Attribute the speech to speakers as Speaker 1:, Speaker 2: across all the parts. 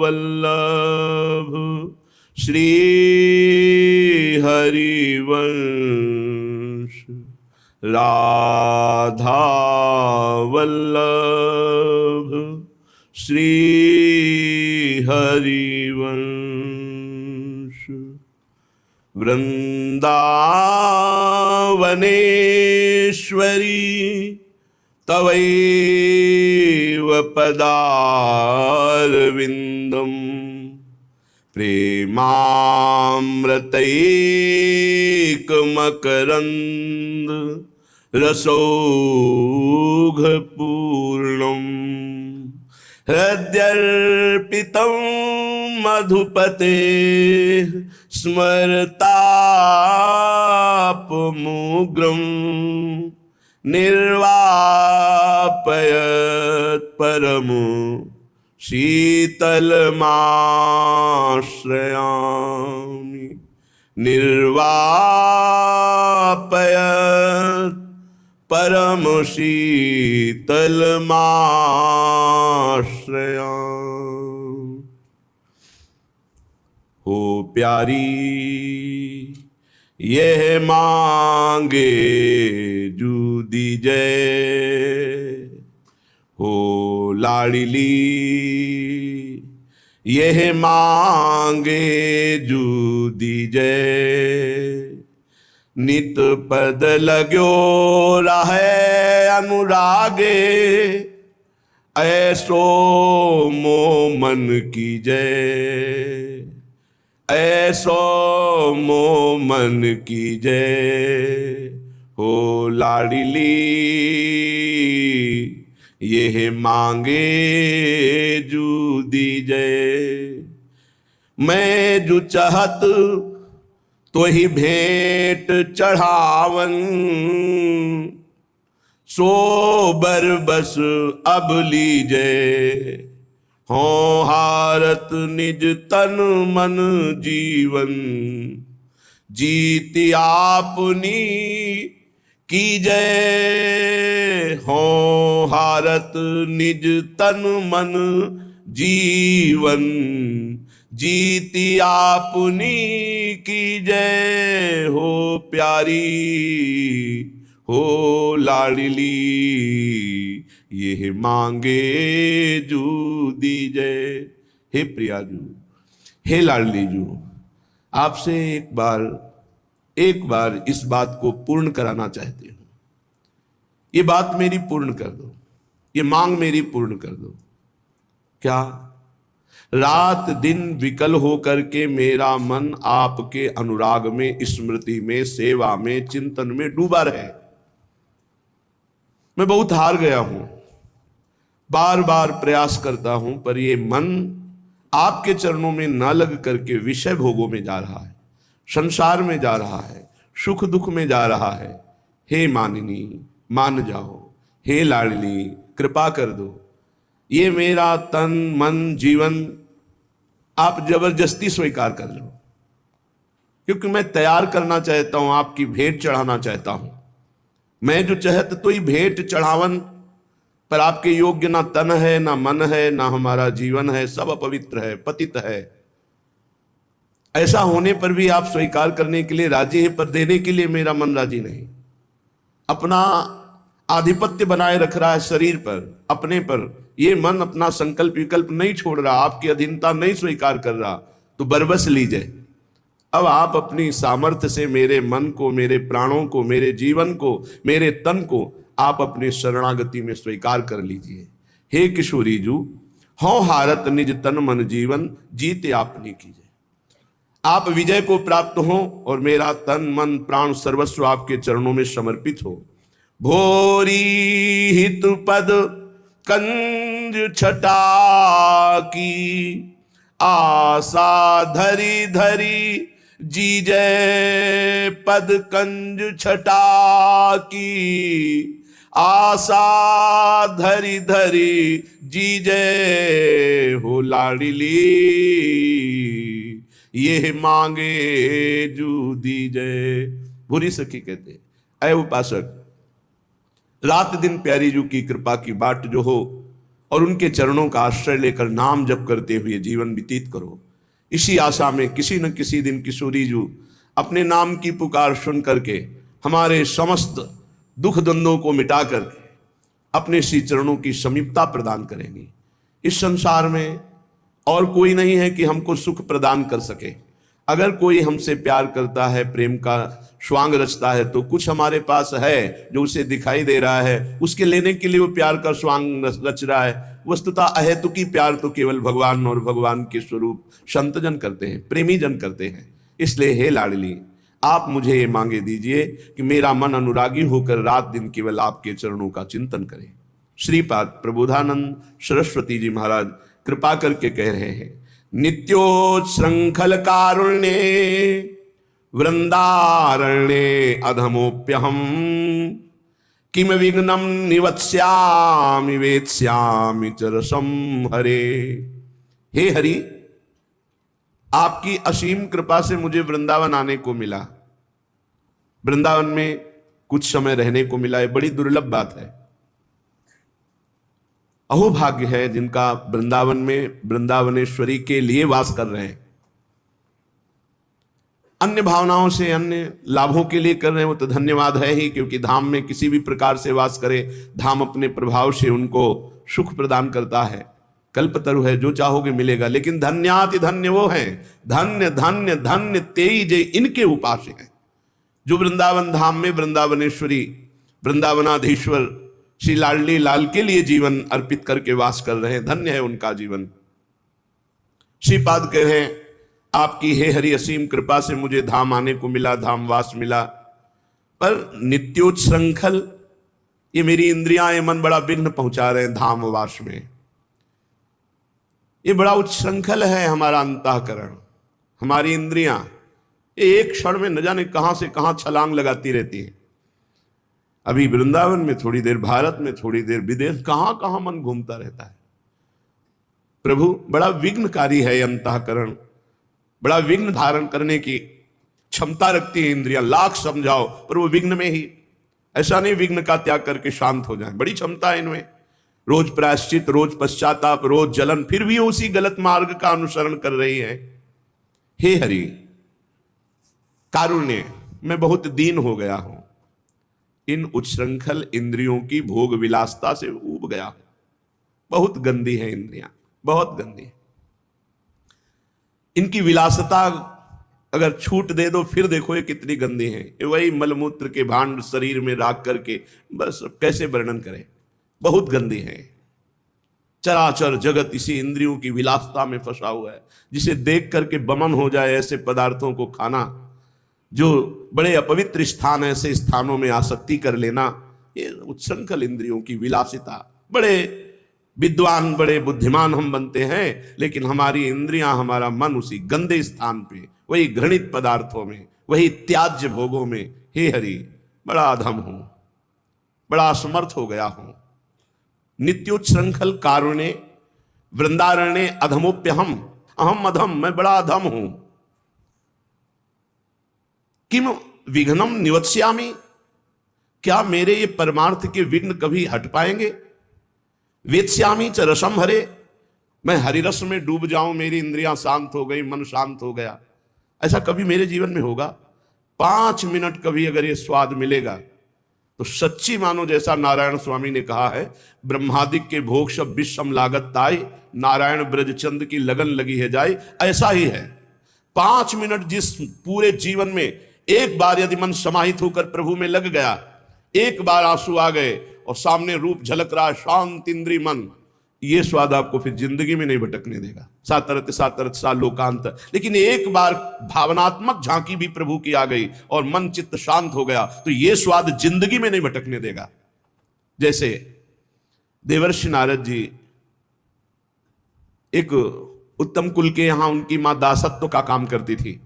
Speaker 1: वल्लभ श्री हरिवंश राधा वल्लभ श्री हरिवंश वृंदावनेश्वरी तवैव पदारविन्दम् प्रेमामृतैकमकरन्द रसौघपूर्णम् हृद्यर्पितं मधुपते स्मरतापमुग्रम् निर्वापयत् परमु शीतलमाश्रयामि निर्वापयत् परम शीतलमाश्रयामि। हो प्यारी यह मांगे जू दीजै, हो लाडली यह मांगे जू दीजै। नित पद लाग्यो रहे अनुरागे, ऐसो मो मन की जय, ऐसो मो मन की जय। हो लाडली यह मांगे जू दीजै। मैं जो चाहत तो ही भेंट चढ़ावन, सो बर बस अब लीजे। हो हारत निज तन मन जीवन, जीती आपनी की जय। हो हारत निज तन मन जीवन, जीती आपनी की जय। हो प्यारी हो लाडली यह मांगे जू दीजै। हे प्रियाजू, हे लाडली जू, आपसे एक बार इस बात को पूर्ण कराना चाहती हूं। ये बात मेरी पूर्ण कर दो, ये मांग मेरी पूर्ण कर दो। क्या? रात दिन विकल होकर के मेरा मन आपके अनुराग में, स्मृति में, सेवा में, चिंतन में डूबा रहे। मैं बहुत हार गया हूं, बार बार प्रयास करता हूं, पर ये मन आपके चरणों में न लग करके विषय भोगों में जा रहा है, संसार में जा रहा है, सुख दुख में जा रहा है। हे मानिनी मान जाओ, हे लाडली कृपा कर दो। ये मेरा तन मन जीवन आप जबरदस्ती स्वीकार कर लो, क्योंकि मैं तैयार करना चाहता हूं, आपकी भेंट चढ़ाना चाहता हूं। मैं जो चाहत तो ही भेंट चढ़ावन, पर आपके योग्य ना तन है, ना मन है, ना हमारा जीवन है, सब अपवित्र है, पतित है। ऐसा होने पर भी आप स्वीकार करने के लिए राजी है, पर देने के लिए मेरा मन राजी नहीं। अपना आधिपत्य बनाए रख रहा है शरीर पर, अपने पर। ये मन अपना संकल्प विकल्प नहीं छोड़ रहा, आपकी अधीनता नहीं स्वीकार कर रहा, तो बरबस लीजिए। अब आप अपनी सामर्थ्य से मेरे मन को, मेरे प्राणों को, मेरे जीवन को, मेरे तन को आप अपने शरणागति में स्वीकार कर लीजिए। हे किशोरी जू, हो हारत निज तन मन जीवन, जीते आपने कीजिए। आप विजय को प्राप्त हो और मेरा तन मन प्राण सर्वस्व आपके चरणों में समर्पित हो। भोरी हित पद कंज छटा की, आशा धरी धरी जीजय पद कंज छटा की। आशा धरी धरी जीजय हो लाडली ये मांगे जू दीजय। भूरी सखी कहते, ऐ उपासक, रात दिन प्यारी जू की कृपा की बाट जो हो, और उनके चरणों का आश्रय लेकर नाम जप करते हुए जीवन व्यतीत करो। इसी आशा में किसी न किसी दिन किशोरी जी अपने नाम की पुकार सुन करके हमारे समस्त दुख द्वंद्वों को मिटा करके अपने श्री चरणों की समीपता प्रदान करेंगी। इस संसार में और कोई नहीं है कि हमको सुख प्रदान कर सके। अगर कोई हमसे प्यार करता है, प्रेम का स्वांग रचता है, तो कुछ हमारे पास है जो उसे दिखाई दे रहा है, उसके लेने के लिए वो प्यार का स्वांग रच रहा है। वस्तुतः अहेतुकी प्यार तो केवल भगवान और भगवान के स्वरूप संतजन करते हैं, प्रेमी जन करते हैं। इसलिए हे लाडली, आप मुझे ये मांगे दीजिए कि मेरा मन अनुरागी होकर रात दिन केवल आपके चरणों का चिंतन करे। श्रीपाद प्रबोधानंद सरस्वती जी महाराज कृपा करके कह रहे हैं, नित्योच्छृंखल कारुण्ये वृंदारण्ये अधमोप्यहम किम विघ्नं निवत्स्यामि वेत्स्यामि च रसं हरे। हे हरि, आपकी असीम कृपा से मुझे वृंदावन आने को मिला, वृंदावन में कुछ समय रहने को मिला। ये बड़ी दुर्लभ बात है। अहोभाग्य है जिनका वृंदावन में वृंदावनेश्वरी के लिए वास कर रहे हैं। अन्य भावनाओं से, अन्य लाभों के लिए कर रहे हैं, वो तो धन्यवाद है ही, क्योंकि धाम में किसी भी प्रकार से वास करे, धाम अपने प्रभाव से उनको सुख प्रदान करता है। कल्पतरु है, जो चाहोगे मिलेगा। लेकिन धन्याति धन्य वो हैं, धन्य धन्य धन्य तेई जे इनके उपास हैं, जो वृंदावन धाम में वृंदावनेश्वरी वृंदावनाधीश्वर श्री लाडली लाल के लिए जीवन अर्पित करके वास कर रहे हैं। धन्य है उनका जीवन। श्रीपाद कह रहे हैं, आपकी हे हरि असीम कृपा से मुझे धाम आने को मिला, धाम वास मिला। पर नित्योच्छृंखल, ये मेरी इंद्रियां, ये मन बड़ा विघ्न पहुंचा रहे हैं धाम वास में। ये बड़ा उच्छृंखल है हमारा अंतःकरण, हमारी इंद्रियां। ये एक क्षण में न जाने कहां से कहां छलांग लगाती रहती है। अभी वृंदावन में थोड़ी देर, भारत में थोड़ी देर, विदेश, कहां कहां मन घूमता रहता है। प्रभु बड़ा विघ्नकारी है अंतःकरण, बड़ा विघ्न धारण करने की क्षमता रखती है इंद्रियां। लाख समझाओ पर वो विघ्न में ही। ऐसा नहीं विघ्न का त्याग करके शांत हो जाए, बड़ी क्षमता है इनमें। रोज प्रायश्चित, रोज पश्चाताप, रोज जलन, फिर भी उसी गलत मार्ग का अनुसरण कर रही है। हे हरि कारुण्य, मैं बहुत दीन हो गया हूं, इन उच्छृंखल इंद्रियों की भोग विलासता से ऊब गया हूं। बहुत गंदी है इंद्रियां, बहुत गंदी है। इनकी विलासता अगर छूट दे दो फिर देखो ये कितनी गंदी है। ये वही मलमूत्र के भांड शरीर में राख करके, बस कैसे वर्णन करें, बहुत गंदी है। चराचर जगत इसी इंद्रियों की विलासता में फंसा हुआ है। जिसे देख करके बमन हो जाए ऐसे पदार्थों को खाना, जो बड़े अपवित्र स्थान, ऐसे स्थानों में आसक्ति कर लेना, ये उच्छृंखल इंद्रियों की विलासिता। बड़े विद्वान, बड़े बुद्धिमान हम बनते हैं, लेकिन हमारी इंद्रियां, हमारा मन उसी गंदे स्थान पे, वही घृणित पदार्थों में, वही त्याज्य भोगों में। हे हरि, बड़ा अधम हूं, बड़ा असमर्थ हो गया हूं। नित्योच्छृंखल कारुण्य वृंदारण्य अधमोप्यहम, अहम अधम, मैं बड़ा अधम हूं। किम विघ्नम निवत्स्यामि, क्या मेरे ये परमार्थ के विघ्न कभी हट पाएंगे? वेत्स्यामि च रसम हरे, मैं हरिरस में डूब जाऊं, मेरी इंद्रियां शांत हो गई, मन शांत हो गया, ऐसा कभी मेरे जीवन में होगा? 5 मिनट कभी अगर ये स्वाद मिलेगा तो सच्ची मानो, जैसा नारायण स्वामी ने कहा है, ब्रह्मादिक के भोग सब विषम लागत ताई, नारायण ब्रजचंद की लगन लगी है जाए। ऐसा ही है। 5 मिनट जिस पूरे जीवन में एक बार यदि मन समाहित होकर प्रभु में लग गया, एक बार आंसू आ गए और सामने रूप झलक रहा, शांत इंद्रिय मन, ये स्वाद आपको फिर जिंदगी में नहीं भटकने देगा। सातरत सातरत सा लोकांत। लेकिन एक बार भावनात्मक झांकी भी प्रभु की आ गई और मन चित्त शांत हो गया, तो ये स्वाद जिंदगी में नहीं भटकने देगा। जैसे देवर्षि नारद जी एक उत्तम कुल के यहां, उनकी मां दासत्व का काम करती थी,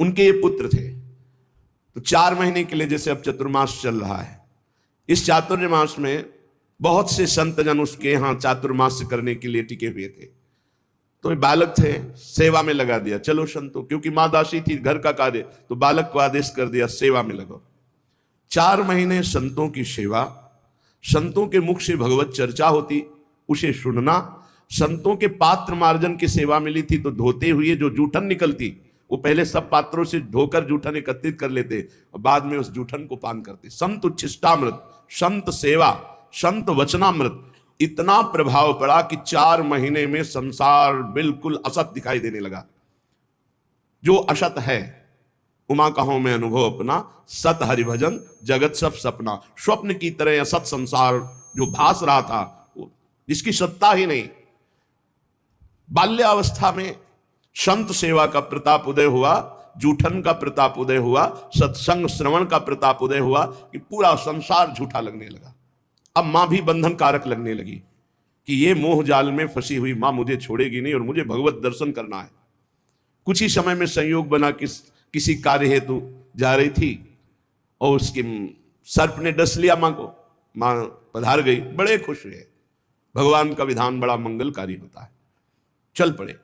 Speaker 1: उनके ये पुत्र थे। तो 4 महीने के लिए, जैसे अब चतुर्मास चल रहा है, इस चातुर्मास में बहुत से संतजन उसके यहाँ चातुर्मास करने के लिए टिके हुए थे। तो ये बालक थे, सेवा में लगा दिया, चलो संतो, क्योंकि माँ दासी थी, घर का कार्य, तो बालक को आदेश कर दिया सेवा में लगो। 4 महीने संतों की सेवा, संतों के मुख से भगवत चर्चा होती, उसे सुनना। संतों के पात्र मार्जन की सेवा मिली थी तो धोते हुए जो जूठन निकलती, वो पहले सब पात्रों से धोकर जूठन एकत्रित कर लेते और बाद में उस जूठन को पान करते। संत उच्छिष्टामृत, संत सेवा, संत वचनामृत, इतना प्रभाव पड़ा कि 4 महीने में संसार बिल्कुल असत दिखाई देने लगा। जो असत है, उमा कहो मैं अनुभव अपना, सत हरिभजन जगत सब सपना। स्वप्न की तरह असत संसार जो भास रहा था, जिसकी सत्ता ही नहीं। बाल्यावस्था में संत सेवा का प्रताप उदय हुआ, जूठन का प्रताप उदय हुआ, सत्संग श्रवण का प्रताप उदय हुआ कि पूरा संसार झूठा लगने लगा। अब मां भी बंधन कारक लगने लगी कि ये मोह जाल में फंसी हुई मां मुझे छोड़ेगी नहीं और मुझे भगवत दर्शन करना है। कुछ ही समय में संयोग बना कि किसी कार्य हेतु जा रही थी और उसके सर्प ने डस लिया मां को। मां पधार गई, बड़े खुश हुए। भगवान का विधान बड़ा मंगलकारी होता है। चल पड़े।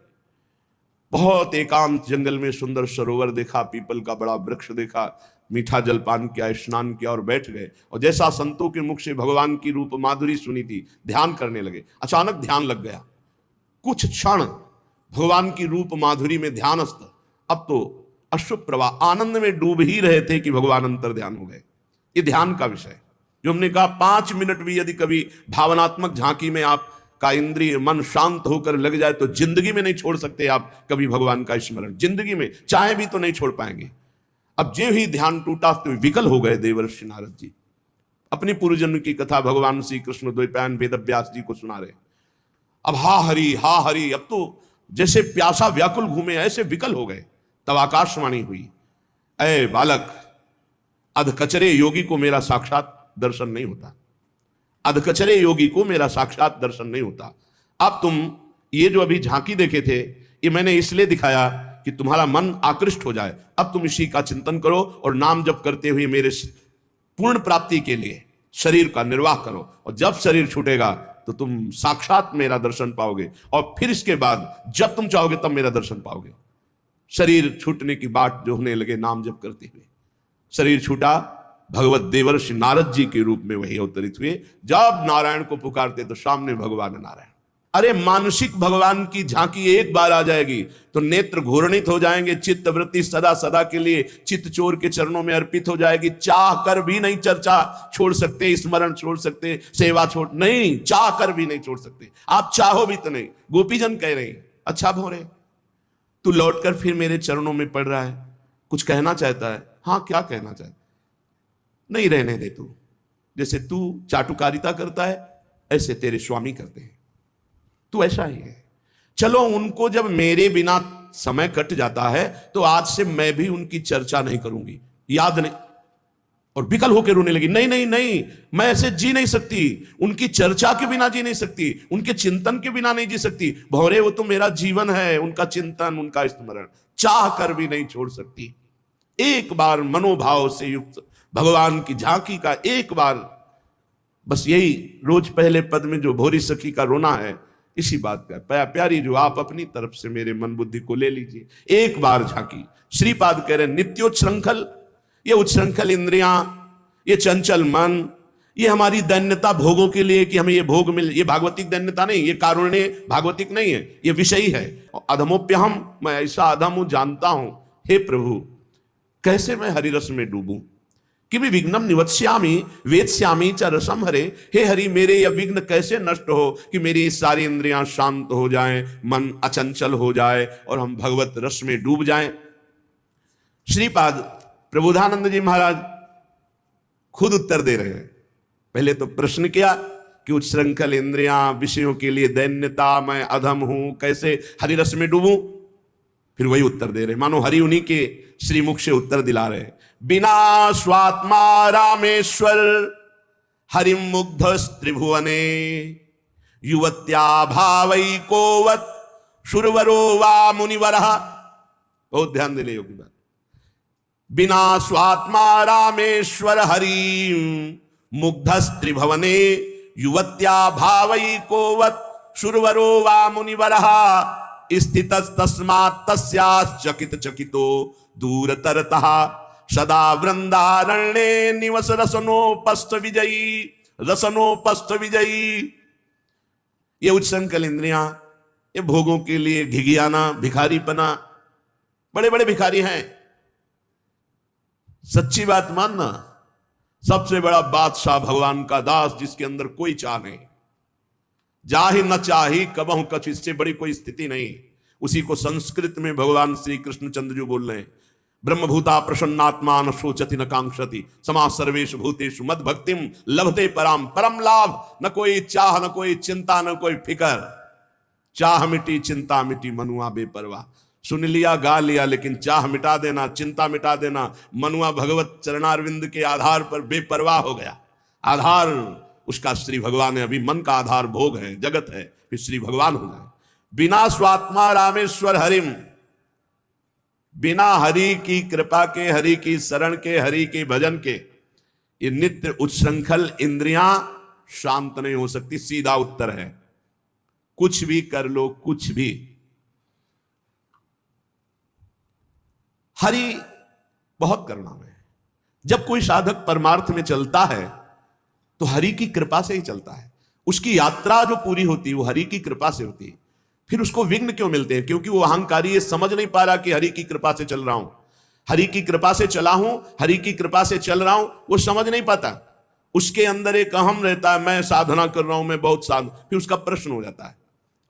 Speaker 1: बहुत एकांत जंगल में सुंदर सरोवर देखा, पीपल का बड़ा वृक्ष देखा, मीठा जलपान किया, स्नान किया और बैठ गए। और जैसा संतों के मुख से भगवान की रूप माधुरी सुनी थी, ध्यान करने लगे। अचानक ध्यान लग गया। कुछ क्षण भगवान की रूप माधुरी में ध्यानस्थ, अब तो अश्रुप प्रवाह, आनंद में डूब ही रहे थे कि भगवान अंतर ध्यान हो गए। ये ध्यान का विषय जो हमने कहा, 5 मिनट भी यदि कभी भावनात्मक झांकी में आप का इंद्रिय मन शांत होकर लग जाए तो जिंदगी में नहीं छोड़ सकते आप कभी भगवान का स्मरण। जिंदगी में चाहे भी तो नहीं छोड़ पाएंगे। अब जो ही ध्यान टूटा तो विकल हो गए देवर्षि नारद जी। अपनी पूर्वजन्म की कथा भगवान श्री कृष्ण द्वैपायन वेदव्यास जी को सुना रहे। अब हा हरि, अब तो जैसे प्यासा व्याकुल घूमे ऐसे विकल हो गए। तब आकाशवाणी हुई, ऐ बालक, अधकचरे योगी को मेरा साक्षात दर्शन नहीं होता। अधकचरे योगी को मेरा साक्षात दर्शन नहीं होता। अब तुम ये जो अभी झांकी देखे थे, ये मैंने इसलिए दिखाया कि तुम्हारा मन आकृष्ट हो जाए। अब तुम इसी का चिंतन करो और नाम जप करते हुए मेरे पूर्ण प्राप्ति के लिए शरीर का निर्वाह करो। और जब शरीर छूटेगा तो तुम साक्षात मेरा दर्शन पाओगे। और फिर इसके बाद जब तुम चाहोगे तब मेरा दर्शन पाओगे। शरीर छूटने की बाट जो होने लगे नाम जप करते हुए, शरीर छूटा। भगवत देवर्षि नारद जी के रूप में वही अवतरित हुए। जब नारायण को पुकारते तो सामने भगवान नारायण। अरे मानसिक भगवान की झांकी एक बार आ जाएगी तो नेत्र घूर्णित हो जाएंगे, चित्त वृत्ति सदा सदा के लिए चित्त चोर के चरणों में अर्पित हो जाएगी। चाह कर भी नहीं चर्चा छोड़ सकते, स्मरण छोड़ सकते, सेवा छोड़ नहीं, चाह कर भी नहीं छोड़ सकते। आप चाहो भी तो नहीं। गोपीजन कह रहे हैं, अच्छा भोरे तू लौटकर फिर मेरे चरणों में पड़ रहा है, कुछ कहना चाहता है। हाँ, क्या कहना चाहता? नहीं, रहने दे तू। जैसे तू चाटुकारिता करता है ऐसे तेरे स्वामी करते हैं, तू ऐसा ही है। चलो, उनको जब मेरे बिना समय कट जाता है तो आज से मैं भी उनकी चर्चा नहीं करूंगी, याद नहीं। और विकल होकर रोने लगी, नहीं नहीं नहीं, मैं ऐसे जी नहीं सकती, उनकी चर्चा के बिना जी नहीं सकती, उनके चिंतन के बिना नहीं जी सकती। भौरे, वो तो मेरा जीवन है, उनका चिंतन, उनका स्मरण चाह कर भी नहीं छोड़ सकती। एक बार मनोभाव से युक्त भगवान की झांकी का एक बार, बस यही रोज पहले पद में जो भोरी सखी का रोना है, इसी बात का प्यारी जो आप अपनी तरफ से मेरे मन बुद्धि को ले लीजिए। एक बार झांकी। श्रीपाद कह रहे नित्योच्छृंखल, ये उच्छृंखल इंद्रियां, ये चंचल मन, ये हमारी दैन्यता भोगों के लिए कि हमें ये भोग मिल, ये भागवतिक दैन्यता नहीं, ये कारुण्य भागवतिक नहीं है, ये विषयी है। अधमोप्यहम, मैं ऐसा अधम हूं जानता हूं, हे प्रभु कैसे मैं हरिरस में डूबूं। कि भी विघ्नम निवत्स्यामि वेत्स्यामि च रसम हरे। हे हरि, मेरे यह विघ्न कैसे नष्ट हो कि मेरी सारी इंद्रियां शांत हो जाएं, मन अचंचल हो जाए और हम भगवत रस में डूब जाएं। श्रीपाद प्रबोधानंद जी महाराज खुद उत्तर दे रहे हैं। पहले तो प्रश्न किया कि उच्छृंखल इंद्रियां, विषयों के लिए दैन्यता, मैं अधम हूं, कैसे हरिरस में डूबूं। फिर वही उत्तर दे रहे, मानो हरि उन्हीं के श्रीमुख से उत्तर दिला रहे। बिना स्वात्मा रामेश्वर हरिम मुग्ध त्रिभुवने युवत्या भावैकोवत शुरवरो वा मुनिवरः। बहुत ध्यान देने योग्य बात। बिना स्वात्मा रामेश्वर हरि मुग्ध त्रिभुवने युवत्या भावैकोवत शुरवरो वा मुनिवरः स्थितस्तस्मात् तस्याश्चकित चकितो दूरतरतः सदा वृंदारण्ये निवस रसनोपस्थ विजयी, रसनोपस्थ विजयी। ये उच्छृंखल इंद्रियां, ये भोगों के लिए घिघियाना, भिखारीपना, बड़े बड़े भिखारी हैं। सच्ची बात मानना, सबसे बड़ा बादशाह भगवान का दास, जिसके अंदर कोई चाह नहीं, जाहि न चाही कबहु कछ, इससे बड़ी कोई स्थिति नहीं। उसी को संस्कृत में भगवान श्री कृष्णचंद्र जी बोल रहे हैं, ब्रह्मभूता प्रसन्नात्मा न शोचति न कांक्षति, समा सर्वेषु भूतेषु मद भक्तिम लभते पराम। परम लाभ, न कोई चाह, न कोई चिंता, न कोई फिकर। चाह मिटी चिंता मिटी, मनुआ बेपरवाह। सुन लिया गा लिया, लेकिन चाह मिटा देना, चिंता मिटा देना। मनुआ भगवत चरणारविंद के आधार पर बेपरवाह हो गया। आधार उसका श्री भगवान है। अभी मन का आधार भोग है, जगत है, फिर श्री भगवान हो गए। बिना स्वात्मा रामेश्वर हरिम, बिना हरि की कृपा के, हरि की शरण के, हरि के भजन के, ये नित्य उच्छृंखल इंद्रियां शांत नहीं हो सकती। सीधा उत्तर है, कुछ भी कर लो, कुछ भी। हरि बहुत करुणामय है। जब कोई साधक परमार्थ में चलता है तो हरि की कृपा से ही चलता है। उसकी यात्रा जो पूरी होती है वो हरि की कृपा से होती है। फिर उसको विघ्न क्यों मिलते हैं? क्योंकि वो अहंकारी ये समझ नहीं पा रहा कि हरि की कृपा से चल रहा हूं, हरि की कृपा से चला हूं, हरि की कृपा से चल रहा हूं, वो समझ नहीं पाता। उसके अंदर एक अहम रहता है, मैं साधना कर रहा हूं, मैं बहुत साधना, फिर उसका प्रश्न हो जाता है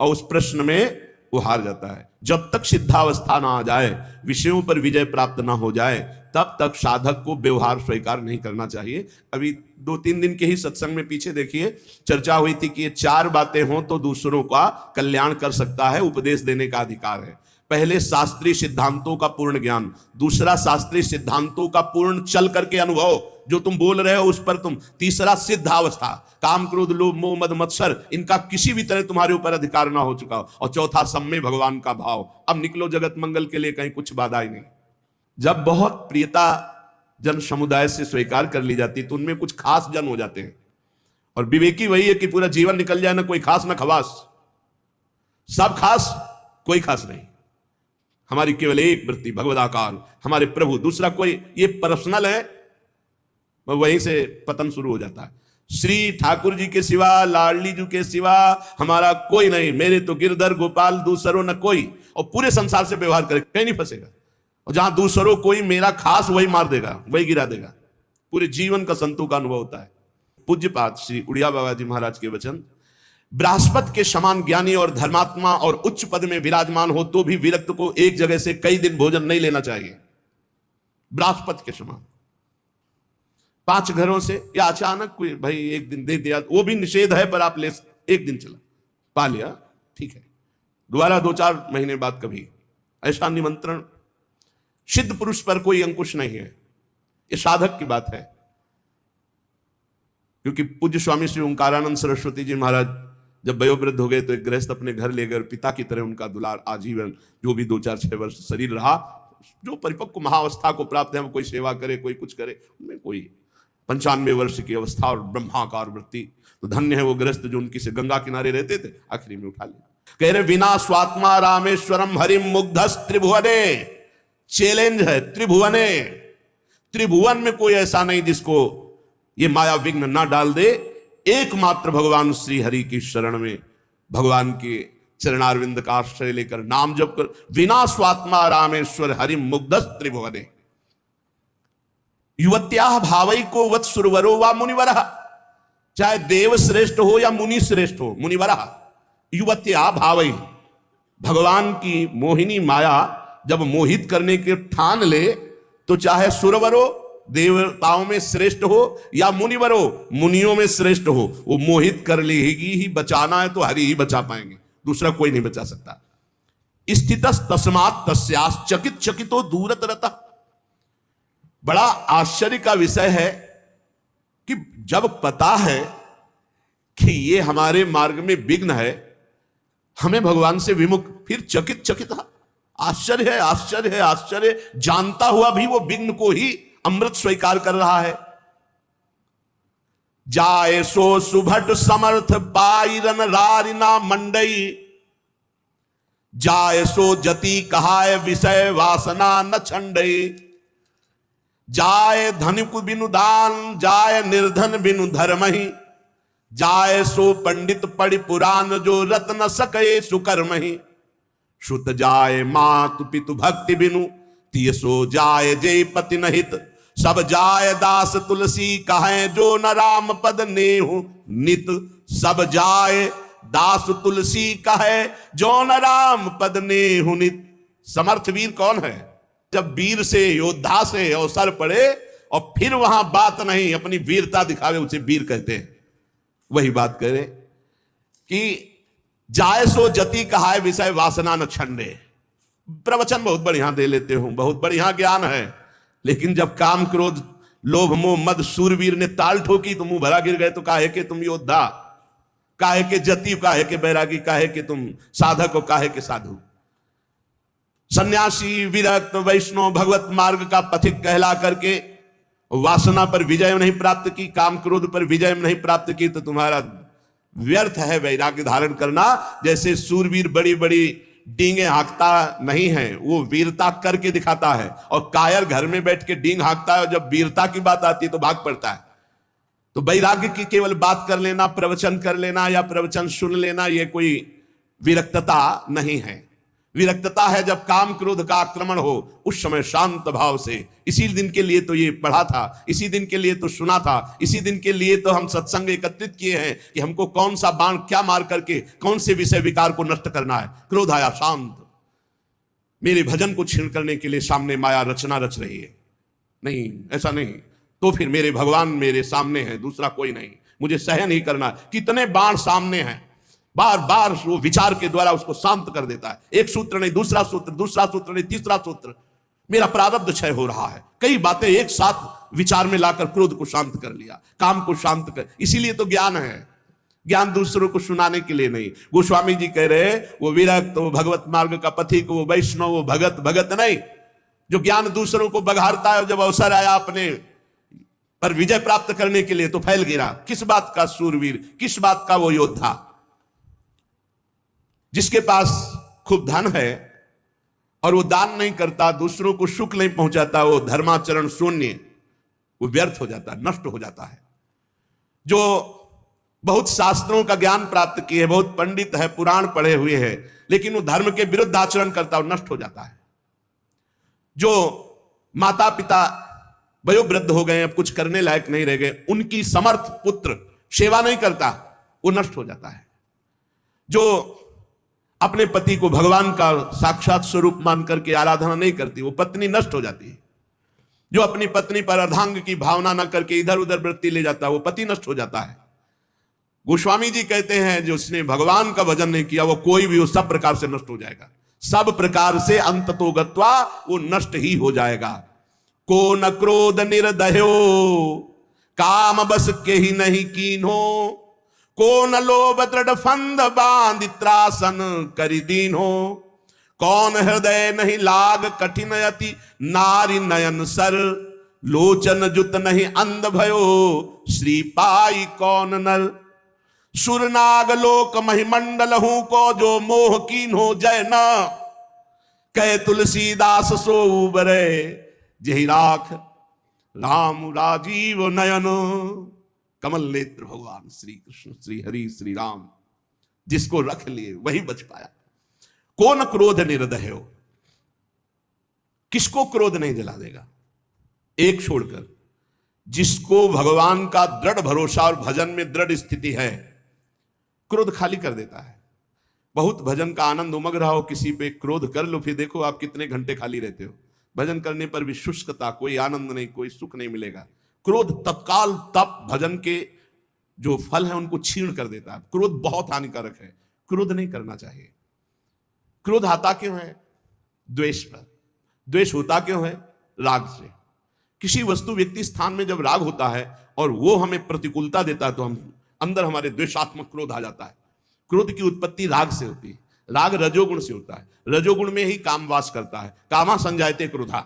Speaker 1: और उस प्रश्न में वो हार जाता है। जब तक सिद्धावस्था ना आ जाए, विषयों पर विजय प्राप्त ना हो जाए, तब तक साधक को व्यवहार स्वीकार नहीं करना चाहिए। अभी 2-3 दिन के ही सत्संग में पीछे देखिए, चर्चा हुई थी कि ये 4 बातें हों तो दूसरों का कल्याण कर सकता है, उपदेश देने का अधिकार है। पहले शास्त्रीय सिद्धांतों का पूर्ण ज्ञान, दूसरा शास्त्रीय सिद्धांतों का पूर्ण चल करके अनुभव, जो तुम बोल रहे हो उस पर तुम, तीसरा सिद्धावस्था, काम क्रोध लोभ मोह मद मत्सर, इनका किसी भी तरह तुम्हारे ऊपर अधिकार ना हो चुका हो, और चौथा सम्य भगवान का भाव। अब निकलो जगत मंगल के लिए, कहीं कुछ बाधा ही नहीं। जब बहुत प्रियता जन समुदाय से स्वीकार कर ली जाती तो उनमें कुछ खास जन हो जाते हैं, और विवेकी वही है कि पूरा जीवन निकल जाए ना कोई खास ना खवास, सब खास कोई खास नहीं। हमारी केवल एक वृत्ति भगवदाकार, हमारे प्रभु, दूसरा कोई, ये पर्सनल है, वहीं से पतन शुरू हो जाता है। श्री ठाकुर जी के सिवा, लाडली जी के सिवा हमारा कोई नहीं, मेरे तो गिरधर गोपाल दूसरो न कोई, और पूरे संसार से व्यवहार करे कहीं नहीं फंसेगा। और जहां दूसरों कोई, मेरा खास वही मार देगा, वही गिरा देगा। पूरे जीवन का संतों का अनुभव होता है। पूज्यपाद श्री उड़िया बाबा जी महाराज के वचन, बृहस्पति के समान ज्ञानी और धर्मात्मा और उच्च पद में विराजमान हो तो भी विरक्त को एक जगह से कई दिन भोजन नहीं लेना चाहिए। बृहस्पति के समान 5 घरों से, या अचानक कोई भाई एक दिन दे दिया, वो भी निषेध है, पर आप ले, एक दिन चला पा लिया, ठीक है, दोबारा 2-4 महीने बाद कभी, ऐसा निमंत्रण। सिद्ध पुरुष पर कोई अंकुश नहीं है, ये साधक की बात है। क्योंकि पूज्य स्वामी श्री ओंकारानंद सरस्वती जी महाराज जब वयोवृद्ध हो गए तो एक गृहस्थ अपने घर ले गए, पिता की तरह उनका दुलार आजीवन, जो भी 2-4-6 वर्ष शरीर रहा, जो परिपक्व महाअवस्था को प्राप्त है, कोई सेवा करे, कोई कुछ करे, उनमें कोई 95 वर्ष की अवस्था और ब्रह्माकार वृत्ति, तो धन्य है वो गृहस्थ जो उनकी से गंगा किनारे रहते थे, आखिरी में उठा लिया। कह रहे विना स्वात्मा रामेश्वरम हरिम मुग्धस त्रिभुवने, चैलेंज है, त्रिभुवने, त्रिभुवन में कोई ऐसा नहीं जिसको ये माया विघ्न ना डाल दे। एकमात्र भगवान श्री हरि की शरण में, भगवान के चरणारविंद का आश्रय लेकर नाम जप कर, विना स्वात्मा रामेश्वर हरिम मुग्धस त्रिभुवने, युवत्या भावई को वत सुरवरो व मुनिवर, चाहे देव श्रेष्ठ हो या मुनि श्रेष्ठ हो, मुनिवर युवत्या भावई, भगवान की मोहिनी माया जब मोहित करने के ठान ले तो चाहे सुरवरो देवताओं में श्रेष्ठ हो या मुनिवरो मुनियों में श्रेष्ठ हो, वो मोहित कर लेगी ही। बचाना है तो हरि ही बचा पाएंगे, दूसरा कोई नहीं बचा सकता। स्थितस तस्मात् तस्यास चकित चकितो दूरत रहता। बड़ा आश्चर्य का विषय है कि जब पता है कि ये हमारे मार्ग में विघ्न है, हमें भगवान से विमुख, फिर चकित चकित, आश्चर्य है, आश्चर्य है, आश्चर्य, जानता हुआ भी वो विघ्न को ही अमृत स्वीकार कर रहा है। जाए सो सुभट समर्थ पाइरन रारिना मंडई, जाए सो जति कहाय विषय वासना न छंडई, जाए धनिक बिनु दान, जाए निर्धन बिनु धर्महि, जाय सो पंडित पढ़ि पुराण, जो रत न सके सुकर्म ही। सुत जाय मातु पितु भक्ति बिनु, तिय सो जाय जय पति नहित। सब जाय दास तुलसी कहें, जो न राम पद नेहु नित। सब जाय दास तुलसी कहे, जो न राम पद नेहु नित। समर्थ वीर कौन है? जब वीर से, योद्धा से अवसर पड़े और फिर वहां बात नहीं, अपनी वीरता दिखावे, उसे वीर कहते हैं। वही बात करे कि जाय सो जति कहाय, विषय वासना न छंडे। प्रवचन बहुत बढ़िया दे लेते हूं, बहुत बढ़िया ज्ञान है, लेकिन जब काम क्रोध लोभ मोह मद सूरवीर ने ताल ठोकी तो मुंह भरा गिर गए। तो काहे के तुम योद्धा, काहे के जति, काहे के बैरागी, काहे के तुम साधक हो, काहे के साधु। सन्यासी विरक्त वैष्णव भगवत मार्ग का पथिक कहला करके वासना पर विजय नहीं प्राप्त की, काम क्रोध पर विजय नहीं प्राप्त की, तो तुम्हारा व्यर्थ है वैराग्य धारण करना। जैसे सूरवीर बड़ी बड़ी डींगे हाँकता नहीं है, वो वीरता करके दिखाता है, और कायर घर में बैठ के डींग हाँकता है, और जब वीरता की बात आती है तो भाग पड़ता है। तो वैराग्य की केवल बात कर लेना, प्रवचन कर लेना या प्रवचन सुन लेना, ये कोई विरक्तता नहीं है। विरक्तता है जब काम क्रोध का आक्रमण हो, उस समय शांत भाव से, इसी दिन के लिए तो ये पढ़ा था, इसी दिन के लिए तो सुना था, इसी दिन के लिए तो हम सत्संग एकत्रित किए हैं कि हमको कौन सा बाण क्या मार करके कौन से विषय विकार को नष्ट करना है। क्रोध आया, शांत, मेरे भजन को छीन करने के लिए सामने माया रचना रच रही है। नहीं, ऐसा नहीं, तो फिर मेरे भगवान मेरे सामने हैं, दूसरा कोई नहीं, मुझे सहन ही करना। कितने बाण सामने हैं, बार बार वो विचार के द्वारा उसको शांत कर देता है। एक सूत्र नहीं, दूसरा सूत्र, दूसरा सूत्र नहीं, तीसरा सूत्र। मेरा प्रारब्ध क्षय हो रहा है, कई बातें एक साथ विचार में लाकर क्रोध को शांत कर लिया, काम को शांत कर। इसीलिए तो ज्ञान है, ज्ञान दूसरों को सुनाने के लिए नहीं। गोस्वामी जी कह रहे वो विरक्त, वो भगवत मार्ग का पथिक, वो वैष्णव, वो भगत, भगत नहीं, जो ज्ञान दूसरों को बघारता है। जब अवसर आया अपने पर विजय प्राप्त करने के लिए तो फैल गिरा। किस बात का सूरवीर, किस बात का वो योद्धा? जिसके पास खूब धन है और वो दान नहीं करता, दूसरों को सुख नहीं पहुंचाता, वो धर्माचरण शून्य, वो व्यर्थ हो जाता है, नष्ट हो जाता है। जो बहुत शास्त्रों का ज्ञान प्राप्त किए, बहुत पंडित है, पुराण पढ़े हुए है, लेकिन वो धर्म के विरुद्ध आचरण करता है, नष्ट हो जाता है। जो माता पिता वयोवृद्ध हो गए, अब कुछ करने लायक नहीं रह गए, उनकी समर्थ पुत्र सेवा नहीं करता, वो नष्ट हो जाता है। जो अपने पति को भगवान का साक्षात स्वरूप मान करके आराधना नहीं करती, वो पत्नी नष्ट हो जाती है। जो अपनी पत्नी पर अर्धांग की भावना न करके इधर उधर वृत्ति ले जाता है, वो पति नष्ट हो जाता है। गोस्वामी जी कहते हैं जो उसने भगवान का भजन नहीं किया, वो कोई भी, वो सब प्रकार से नष्ट हो जाएगा, सब प्रकार से अंततो गत्वा वो नष्ट ही हो जाएगा। को न क्रोध निर्दयो, काम बस के ही नहीं कीन्हो। को न लोभ दृढ़ फंद बांध त्रासन करि दीन्हो। कौन हृदय नहीं लाग कठिन अति, नारी नयन सर लोचन जुत नहीं अंध भयो। श्री पाई कौन नर, सुरनाग लोक महिमंडल हूं को, जो मोह कीन्हो जय न। कह तुलसीदास सो उबरे, जही राख राम राजीव नयन। कमल नेत्र भगवान श्री कृष्ण, श्री हरि, श्री राम, जिसको रख लिए वही बच पाया। कौन क्रोध निर्दय हो, किसको क्रोध नहीं जला देगा? एक छोड़कर, जिसको भगवान का दृढ़ भरोसा और भजन में दृढ़ स्थिति है, क्रोध खाली कर देता है। बहुत भजन का आनंद उमग रहा हो, किसी पे क्रोध कर लो, फिर देखो आप कितने घंटे खाली रहते हो। भजन करने पर भी शुष्कता, कोई आनंद नहीं, कोई सुख नहीं मिलेगा। क्रोध तत्काल तप भजन के जो फल है उनको छीण कर देता है। क्रोध बहुत हानिकारक है, क्रोध नहीं करना चाहिए। क्रोध आता क्यों है? द्वेष पर। द्वेष होता क्यों है? राग से। किसी वस्तु व्यक्ति स्थान में जब राग होता है और वो हमें प्रतिकूलता देता है, तो हम अंदर हमारे द्वेषात्मक क्रोध आ जाता है। क्रोध की उत्पत्ति राग से होती है। राग रजोगुण से होता है, रजोगुण में ही काम वास करता है। कामा संजायते क्रोधा,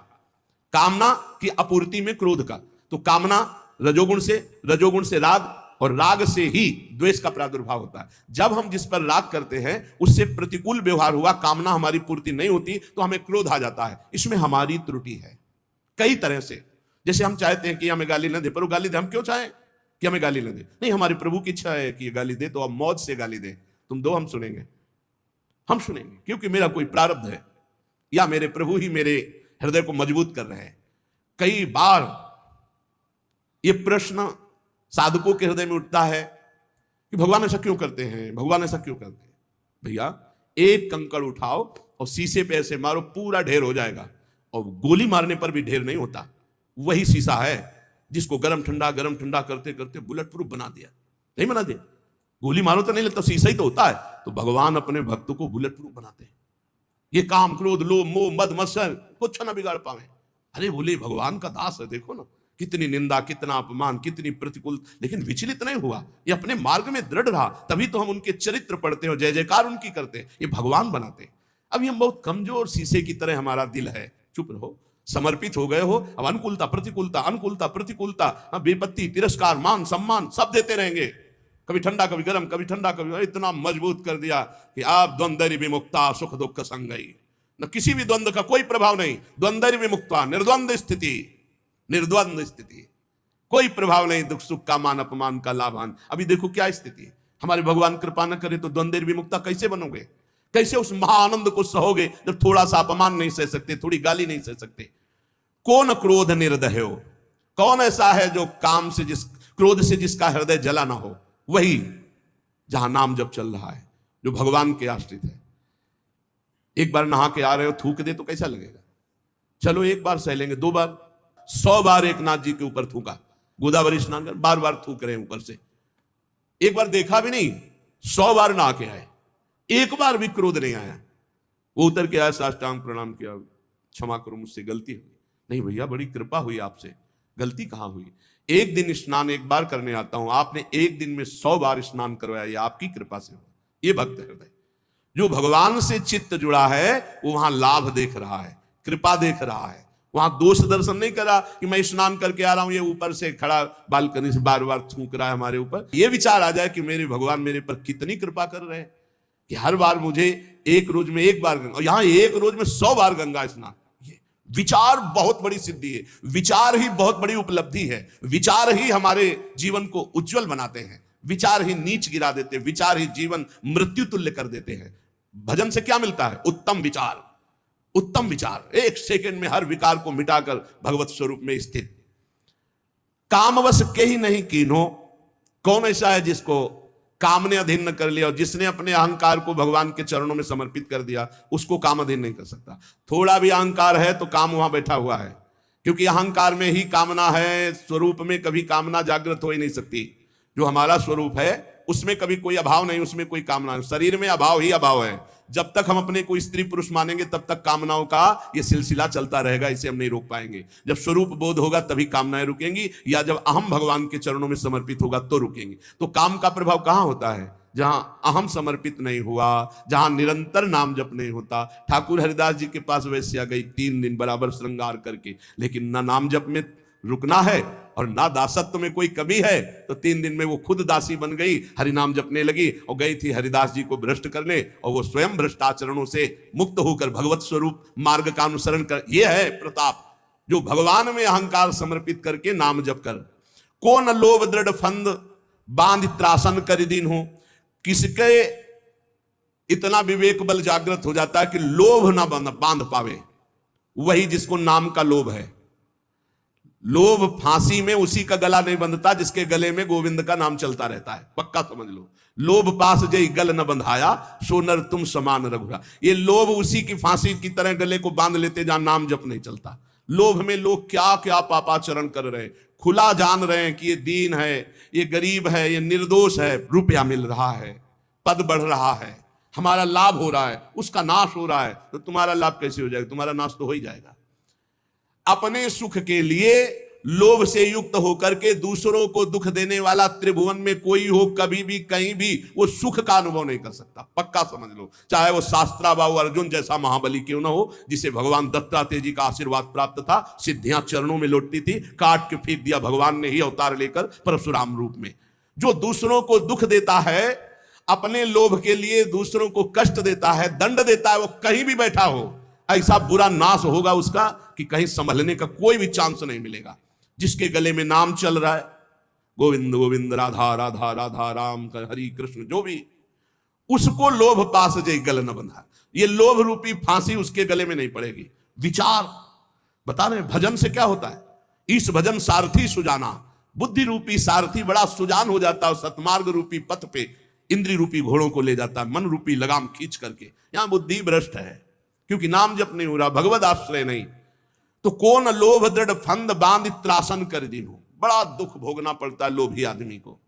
Speaker 1: कामना की आपूर्ति में क्रोध का, तो कामना रजोगुण से राग, और राग से ही द्वेष का प्रादुर्भाव होता है। जब हम जिस पर राग करते हैं उससे प्रतिकूल व्यवहार हुआ, कामना हमारी पूर्ति नहीं होती, तो हमें क्रोध आ जाता है। इसमें हमारी त्रुटि है कई तरह से। जैसे हम चाहते हैं कि हमें गाली न दे, पर वो गाली दे, हम क्यों चाहें? कि हमें गाली न दे। नहीं, हमारे प्रभु की इच्छा है कि ये गाली दे तो अब मौज से गाली दे, तुम दो, हम सुनेंगे, हम सुनेंगे, क्योंकि मेरा कोई प्रारब्ध है या मेरे प्रभु ही मेरे हृदय को मजबूत कर रहे हैं। कई बार ये प्रश्न साधकों के हृदय में उठता है कि भगवान ऐसा क्यों करते हैं, भगवान ऐसा क्यों करते हैं। भैया, एक कंकड़ उठाओ और शीशे पे ऐसे मारो, पूरा ढेर हो जाएगा, और गोली मारने पर भी ढेर नहीं होता। वही शीशा है जिसको गरम ठंडा करते करते बुलेट प्रूफ बना दिया। नहीं बना दिया, गोली मारो तो नहीं लगता, शीशा ही तो होता है। तो भगवान अपने भक्तों को बुलेट प्रूफ बनाते हैं। ये काम, क्रोध, लोभ, मोह, मद, मत्सर कुछ ना बिगाड़ पावे। अरे बोले भगवान का दास है, देखो ना कितनी निंदा, कितना अपमान, कितनी प्रतिकूल, लेकिन विचलित नहीं हुआ। ये अपने मार्ग में दृढ़ रहा, तभी तो हम उनके चरित्र पढ़ते हो, जय जयकार उनकी करते हैं। ये भगवान बनाते। अभी हम बहुत कमजोर शीशे की तरह हमारा दिल है। चुप रहो, समर्पित हो गए हो, अब अनुकूलता प्रतिकूलता, अनुकूलता प्रतिकूलता, बेपत्ती, तिरस्कार, मान सम्मान सब देते रहेंगे, कभी ठंडा कभी गर्म, कभी ठंडा कभी। इतना मजबूत कर दिया कि आप द्वंद्व विमुक्ता सुख दुख संगई, न किसी भी द्वंद्व का कोई प्रभाव नहीं। द्वंद्व विमुक्ता, निर्द्वंद स्थिति, निर्द्वंद स्थिति, कोई प्रभाव नहीं, दुख सुख का, मान अपमान का, लाभान। अभी देखो क्या स्थिति है। हमारे भगवान कृपा न करे तो द्वंद्व विमुक्ता कैसे बनोगे, कैसे उस महाआनंद को सहोगे जब थोड़ा सा अपमान नहीं सह सकते, थोड़ी गाली नहीं सह सकते। कौन क्रोध निर्दयो, कौन ऐसा है जो काम से, जिस क्रोध से जिसका हृदय जला ना हो। वही जहां नाम जब चल रहा है, जो भगवान के आश्रित है। एक बार नहा के आ रहे हो, थूक दे तो कैसा लगेगा। चलो एक बार सह लेंगे, 2 बार, 100 बार एक नाथ जी के ऊपर थूका, गोदावरी स्नान कर, बार बार थूक रहे हैं ऊपर से। एक बार देखा भी नहीं, 100 बार नहा के आए, एक बार भी क्रोध नहीं आया। वो उतर के आया, साष्टांग प्रणाम किया, क्षमा करो मुझसे गलती हुई। नहीं भैया, बड़ी कृपा हुई आपसे, गलती कहां हुई। एक दिन स्नान एक बार करने आता हूं, आपने एक दिन में 100 बार स्नान करवाया, ये आपकी कृपा से हुआ। ये भक्त हृदय जो भगवान से चित्त जुड़ा है, वो वहां लाभ देख रहा है, कृपा देख रहा है। वहां दोष दर्शन नहीं करा कि मैं स्नान करके आ रहा हूं, ये ऊपर से खड़ा बालकनी से बार बार थूक रहा है हमारे ऊपर। ये विचार आ जाए कि मेरे भगवान मेरे पर कितनी कृपा कर रहे हैं कि हर बार मुझे एक रोज में 1 बार गंगा, यहां एक रोज में 100 बार गंगा स्नान। ये विचार बहुत बड़ी सिद्धि है, विचार ही बहुत बड़ी उपलब्धि है। विचार ही हमारे जीवन को उज्जवल बनाते हैं, विचार ही नीच गिरा देते हैं, विचार ही जीवन मृत्यु तुल्य कर देते हैं। भजन से क्या मिलता है? उत्तम विचार, उत्तम विचार। 1 सेकंड में हर विकार को मिटाकर भगवत स्वरूप में स्थित। कामवश के ही नहीं कीन्हो, कौन ऐसा है जिसको काम ने अधीन न कर लिया, और जिसने अपने अहंकार को भगवान के चरणों में समर्पित कर दिया, उसको काम अधीन नहीं कर सकता। थोड़ा भी अहंकार है तो काम वहां बैठा हुआ है, क्योंकि अहंकार में ही कामना है। स्वरूप में कभी कामना जागृत हो ही नहीं सकती। जो हमारा स्वरूप है उसमें कभी कोई अभाव नहीं, उसमें कोई कामना नहीं। शरीर में अभाव ही अभाव है। जब तक हम अपने को स्त्री पुरुष मानेंगे तब तक कामनाओं का ये सिलसिला चलता रहेगा, इसे हम नहीं रोक पाएंगे। जब स्वरूप बोध होगा तभी कामनाएं रुकेंगी, या जब अहम भगवान के चरणों में समर्पित होगा तो रुकेंगी। तो काम का प्रभाव कहां होता है? जहां अहम समर्पित नहीं हुआ, जहां निरंतर नाम जप नहीं होता। ठाकुर हरिदास जी के पास वैश्या गई 3 दिन बराबर श्रृंगार करके, लेकिन ना नाम जप में रुकना है और ना दासत्व में कोई कमी है। तो 3 दिन में वो खुद दासी बन गई, हरिनाम जपने लगी, और गई थी हरिदास जी को भ्रष्ट करने, और वो स्वयं भ्रष्टाचरणों से मुक्त होकर भगवत स्वरूप मार्ग का अनुसरण कर। ये है प्रताप, जो भगवान में अहंकार समर्पित करके नाम जप कर। कौन लोभ दृढ़ फंद बांध त्रासन कर दीन हो, किसके इतना विवेक बल जागृत हो जाता है कि लोभ ना बांध पावे, वही जिसको नाम का लोभ है। लोभ फांसी में उसी का गला नहीं बंधता जिसके गले में गोविंद का नाम चलता रहता है, पक्का समझ लो। लोभ पास जय गल न बंधाया, सोनर तुम समान रघुरा। ये लोभ उसी की फांसी की तरह गले को बांध लेते जहां नाम जप नहीं चलता। लोभ में लोग क्या क्या पापाचरण कर रहे हैं, खुला जान रहे हैं कि ये दीन है, ये गरीब है, ये निर्दोष है। रुपया मिल रहा है, पद बढ़ रहा है, हमारा लाभ हो रहा है, उसका नाश हो रहा है। तो तुम्हारा लाभ कैसे हो जाएगा? तुम्हारा नाश तो हो ही जाएगा। अपने सुख के लिए लोभ से युक्त होकर के दूसरों को दुख देने वाला त्रिभुवन में कोई हो, कभी भी कहीं भी वो सुख का अनुभव नहीं कर सकता, पक्का समझ लो। चाहे वो शास्त्राबाहु अर्जुन जैसा महाबली क्यों ना हो, जिसे भगवान दत्तात्रेय जी का आशीर्वाद प्राप्त था, सिद्धियां चरणों में लौटती थी, काट के फेंक दिया भगवान ने ही अवतार लेकर परशुराम रूप में। जो दूसरों को दुख देता है, अपने लोभ के लिए दूसरों को कष्ट देता है, दंड देता है, वो कहीं भी बैठा हो, ऐसा बुरा नाश होगा उसका कि कहीं संभलने का कोई भी चांस नहीं मिलेगा। जिसके गले में नाम चल रहा है, गोविंद गोविंद, राधा राधा राधा, राम हरि कृष्ण, जो भी, उसको लोभ पास जय गल न बंधा। ये लोभ रूपी फांसी उसके गले में नहीं पड़ेगी। विचार बता रहे, भजन से क्या होता है? इस भजन सारथी सुजाना, बुद्धि रूपी सारथी बड़ा सुजान हो जाता है, सतमार्ग रूपी पथ पे इंद्री रूपी घोड़ों को ले जाता है, मन रूपी लगाम खींच करके। यहां बुद्धि भ्रष्ट है, क्योंकि नाम जप नहीं हो रहा, भगवत आश्रय नहीं। तो कौन लोभ दृढ़ फंद बांध त्रासन कर दीनू। बड़ा दुख भोगना पड़ता है लोभी आदमी को,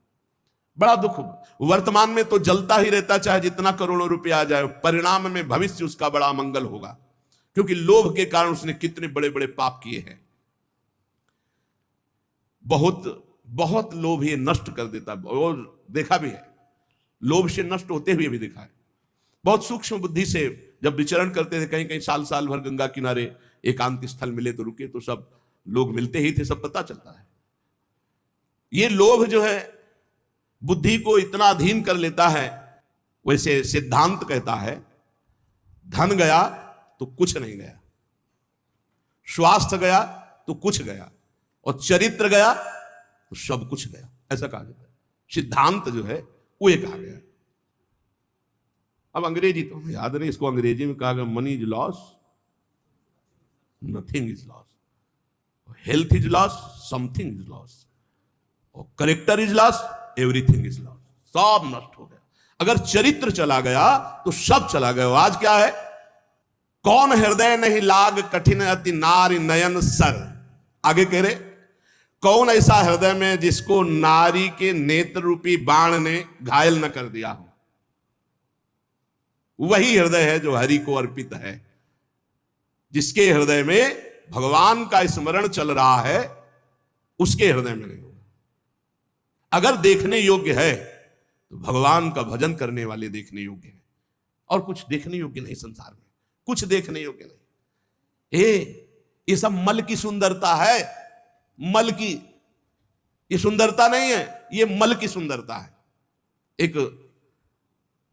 Speaker 1: बड़ा दुख। वर्तमान में तो जलता ही रहता, चाहे जितना करोड़ों रुपया आ जाए, परिणाम में भविष्य उसका बड़ा मंगल होगा, क्योंकि लोभ के कारण उसने कितने बड़े बड़े पाप किए हैं। बहुत बहुत लोभ ये नष्ट कर देता है, और देखा भी है, लोभ से नष्ट होते हुए भी देखा है। बहुत सूक्ष्म बुद्धि से जब विचरण करते थे, कहीं कहीं साल साल भर गंगा किनारे एकांत स्थल मिले तो रुके, तो सब लोग मिलते ही थे, सब पता चलता है। ये लोभ जो है बुद्धि को इतना अधीन कर लेता है। वैसे सिद्धांत कहता है, धन गया तो कुछ नहीं गया, स्वास्थ्य गया तो कुछ गया, और चरित्र गया तो सब कुछ गया, ऐसा कहा जाता है। सिद्धांत जो है वो ये कहा गया। अब अंग्रेजी तो याद नहीं, इसको अंग्रेजी में कहा गया, money is loss, nothing is loss, health is loss, something is loss, और character is loss, everything is loss, सब नष्ट हो गया। अगर चरित्र चला गया तो सब चला गया। आज क्या है, कौन हृदय नहीं लाग कठिन अति नारी नयन सर। आगे कह रहे, कौन ऐसा हृदय में जिसको नारी के नेत्र रूपी बाण ने घायल न कर दिया हो। वही हृदय है जो हरि को अर्पित है। जिसके हृदय में भगवान का स्मरण चल रहा है, उसके हृदय में नहीं होगा। अगर देखने योग्य है तो भगवान का भजन करने वाले देखने योग्य है, और कुछ देखने योग्य नहीं संसार में, कुछ देखने योग्य नहीं। ये सब मल की सुंदरता है, मल की, ये सुंदरता नहीं है, ये मल की सुंदरता है। एक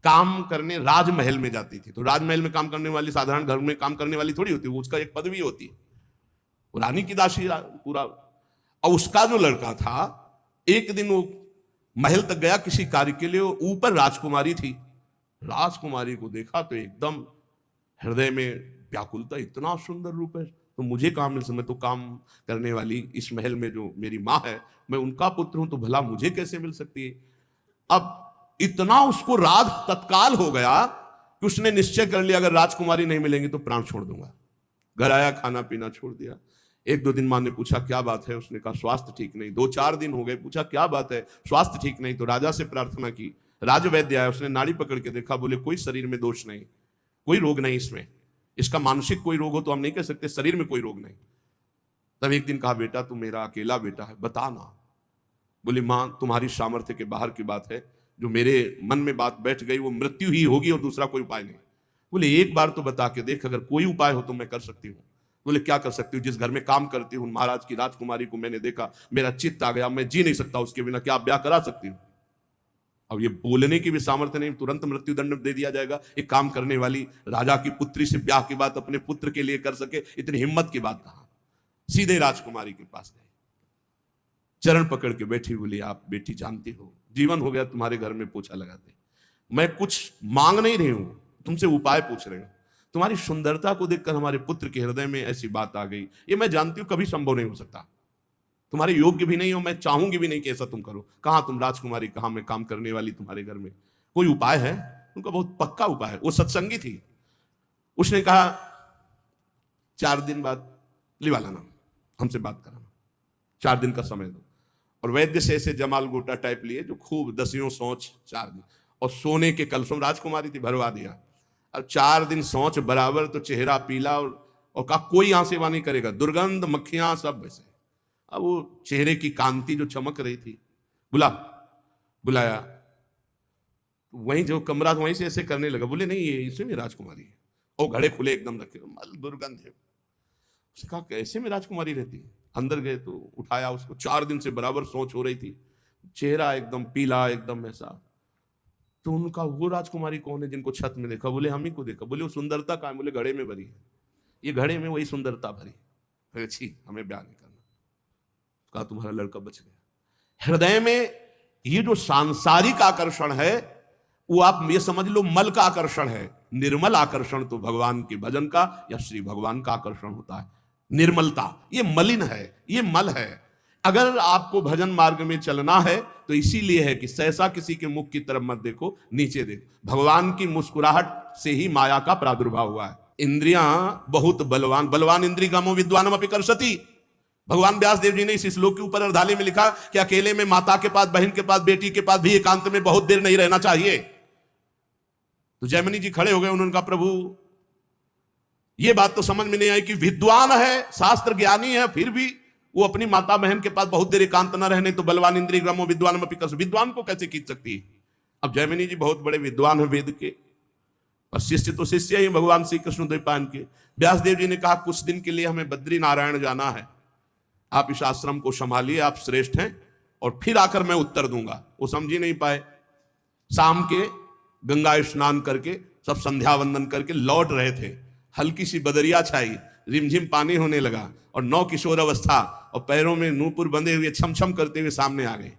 Speaker 1: काम करने राजमहल में जाती थी, तो राजमहल में काम करने वाली साधारण घर में काम करने वाली थोड़ी होती, वो उसका एक पदवी होती है, वो रानी की दासी पूरा। और उसका जो लड़का था, एक दिन वो महल तक गया किसी कार्य के लिए, ऊपर राजकुमारी थी। राजकुमारी को देखा तो एकदम हृदय में व्याकुलता, इतना सुंदर रूप है तो मुझे कहां मिल सकता, मैं तो काम करने वाली इस महल में जो मेरी माँ है, मैं उनका पुत्र हूं, तो भला मुझे कैसे मिल सकती है। अब इतना उसको राग तत्काल हो गया कि उसने निश्चय कर लिया, अगर राजकुमारी नहीं मिलेंगी तो प्राण छोड़ दूंगा। घर आया, खाना पीना छोड़ दिया। एक दो दिन माँ ने पूछा क्या बात है, उसने कहा स्वास्थ्य ठीक नहीं। 2-4 दिन हो गए, पूछा क्या बात है, स्वास्थ्य ठीक नहीं। तो राजा से प्रार्थना की, राजवैद्य आया, उसने नाड़ी पकड़ के देखा, बोले कोई शरीर में दोष नहीं, कोई रोग नहीं इसमें, इसका मानसिक कोई रोग हो तो हम नहीं कह सकते, शरीर में कोई रोग नहीं। तब एक दिन कहा, बेटा तू मेरा अकेला बेटा है, बता ना। बोले माँ तुम्हारी सामर्थ्य के बाहर की बात है, जो मेरे मन में बात बैठ गई वो मृत्यु ही होगी और दूसरा कोई उपाय नहीं। बोले एक बार तो बता के देख, अगर कोई उपाय हो तो मैं कर सकती हूँ। बोले क्या कर सकती हूँ, जिस घर में काम करती हूँ महाराज की राजकुमारी को मैंने देखा, मेरा चित्त आ गया, मैं जी नहीं सकता उसके बिना, क्या आप ब्याह करा सकती हूँ। अब ये बोलने की भी सामर्थ्य नहीं, तुरंत मृत्यु दंड दे दिया जाएगा। एक काम करने वाली राजा की पुत्री से ब्याह की बात अपने पुत्र के लिए कर सके, इतनी हिम्मत की बात कहां। सीधे राजकुमारी के पास गए, चरण पकड़ के बैठी, बोली आप बेटी जानती हो, जीवन हो गया तुम्हारे घर में पोछा लगाते, मैं कुछ मांग नहीं रही हूं, तुमसे उपाय पूछ रही हूं। तुम्हारी सुंदरता को देखकर हमारे पुत्र के हृदय में ऐसी बात आ गई, ये मैं जानती हूं कभी संभव नहीं हो सकता, तुम्हारे योग्य भी नहीं हो, मैं चाहूंगी भी नहीं कि ऐसा तुम करो। कहां तुम राजकुमारी, कहां मैं काम करने वाली तुम्हारे घर में, कोई उपाय है? उनका बहुत पक्का उपाय है, वो सत्संगी थी। उसने कहा 4 दिन बाद लिवा लाना, हमसे बात कराना, 4 दिन का समय दो। और वैद्य से ऐसे जमाल गोटा टाइप लिए जो खूब दसियों सोच 4 दिन, और सोने के कलशों, राजकुमारी थी, भरवा दिया। अब 4 दिन सोच बराबर, तो चेहरा पीला, और कहा कोई यहां सेवा नहीं करेगा, दुर्गंध, मक्खियां सब वैसे। अब वो चेहरे की कांति जो चमक रही थी, बुलाया, वहीं जो कमरा वहीं से ऐसे करने लगा। बोले नहीं ये इसी में राजकुमारी है, और घड़े खुले एकदम रखे, दुर्गंध है। उसने कहा कैसे में राजकुमारी रहती है। अंदर गए तो उठाया उसको, 4 दिन से बराबर सोच हो रही थी, चेहरा एकदम पीला, एकदम ऐसा। तो उनका वो राजकुमारी कौन है जिनको छत में देखा? बोले हम ही को देखा। बोले वो सुंदरता कहाँ है? बोले घड़े में भरी है, ये घड़े में वही सुंदरता भरी। फिर अच्छी, हमें ब्याह नहीं करना। कहा तुम्हारा लड़का बच गया। हृदय में ये जो सांसारिक आकर्षण है वो आप ये समझ लो मल का आकर्षण है। निर्मल आकर्षण तो भगवान के भजन का या श्री भगवान का आकर्षण होता है। निर्मलता ये मलिन है, ये मल है। अगर आपको भजन मार्ग में चलना है तो इसीलिए है कि सहसा किसी के मुख की तरफ मत देखो, नीचे देखो। भगवान की मुस्कुराहट से ही माया का प्रादुर्भाव हुआ है। इंद्रियां बहुत बलवान, बलवान इंद्रिय कामो विद्वानम अपि कर्षति। भगवान व्यास देव जी ने इस श्लोक के ऊपर अर्धाली में लिखा कि अकेले में माता के पास, बहन के पास, बेटी के पास भी एकांत में बहुत देर नहीं रहना चाहिए। तो जयमिनी जी खड़े हो गए, उन्होंने कहा प्रभु ये बात तो समझ में नहीं आई कि विद्वान है, शास्त्र ज्ञानी है, फिर भी वो अपनी माता बहन के पास बहुत देर एकांत न रहने तो बलवान इंद्रिय ग्रामो विद्वान विद्वान को कैसे खींच सकती है। अब जयमिनी जी बहुत बड़े विद्वान है वेद के, और शिष्य तो शिष्य ही भगवान श्री कृष्ण द्वैपायन के। व्यास देव जी ने कहा कुछ दिन के लिए हमें बद्री नारायण जाना है, आप इस आश्रम को संभालिए, आप श्रेष्ठ हैं, और फिर आकर मैं उत्तर दूंगा। वो समझ ही नहीं पाए। शाम के गंगा स्नान करके सब संध्या वंदन करके लौट रहे थे, हल्की सी बदरिया छाई, रिमझिम पानी होने लगा, और नौ किशोर अवस्था और पैरों में नूपुर बंधे हुए छम छम करते हुए सामने आ गए।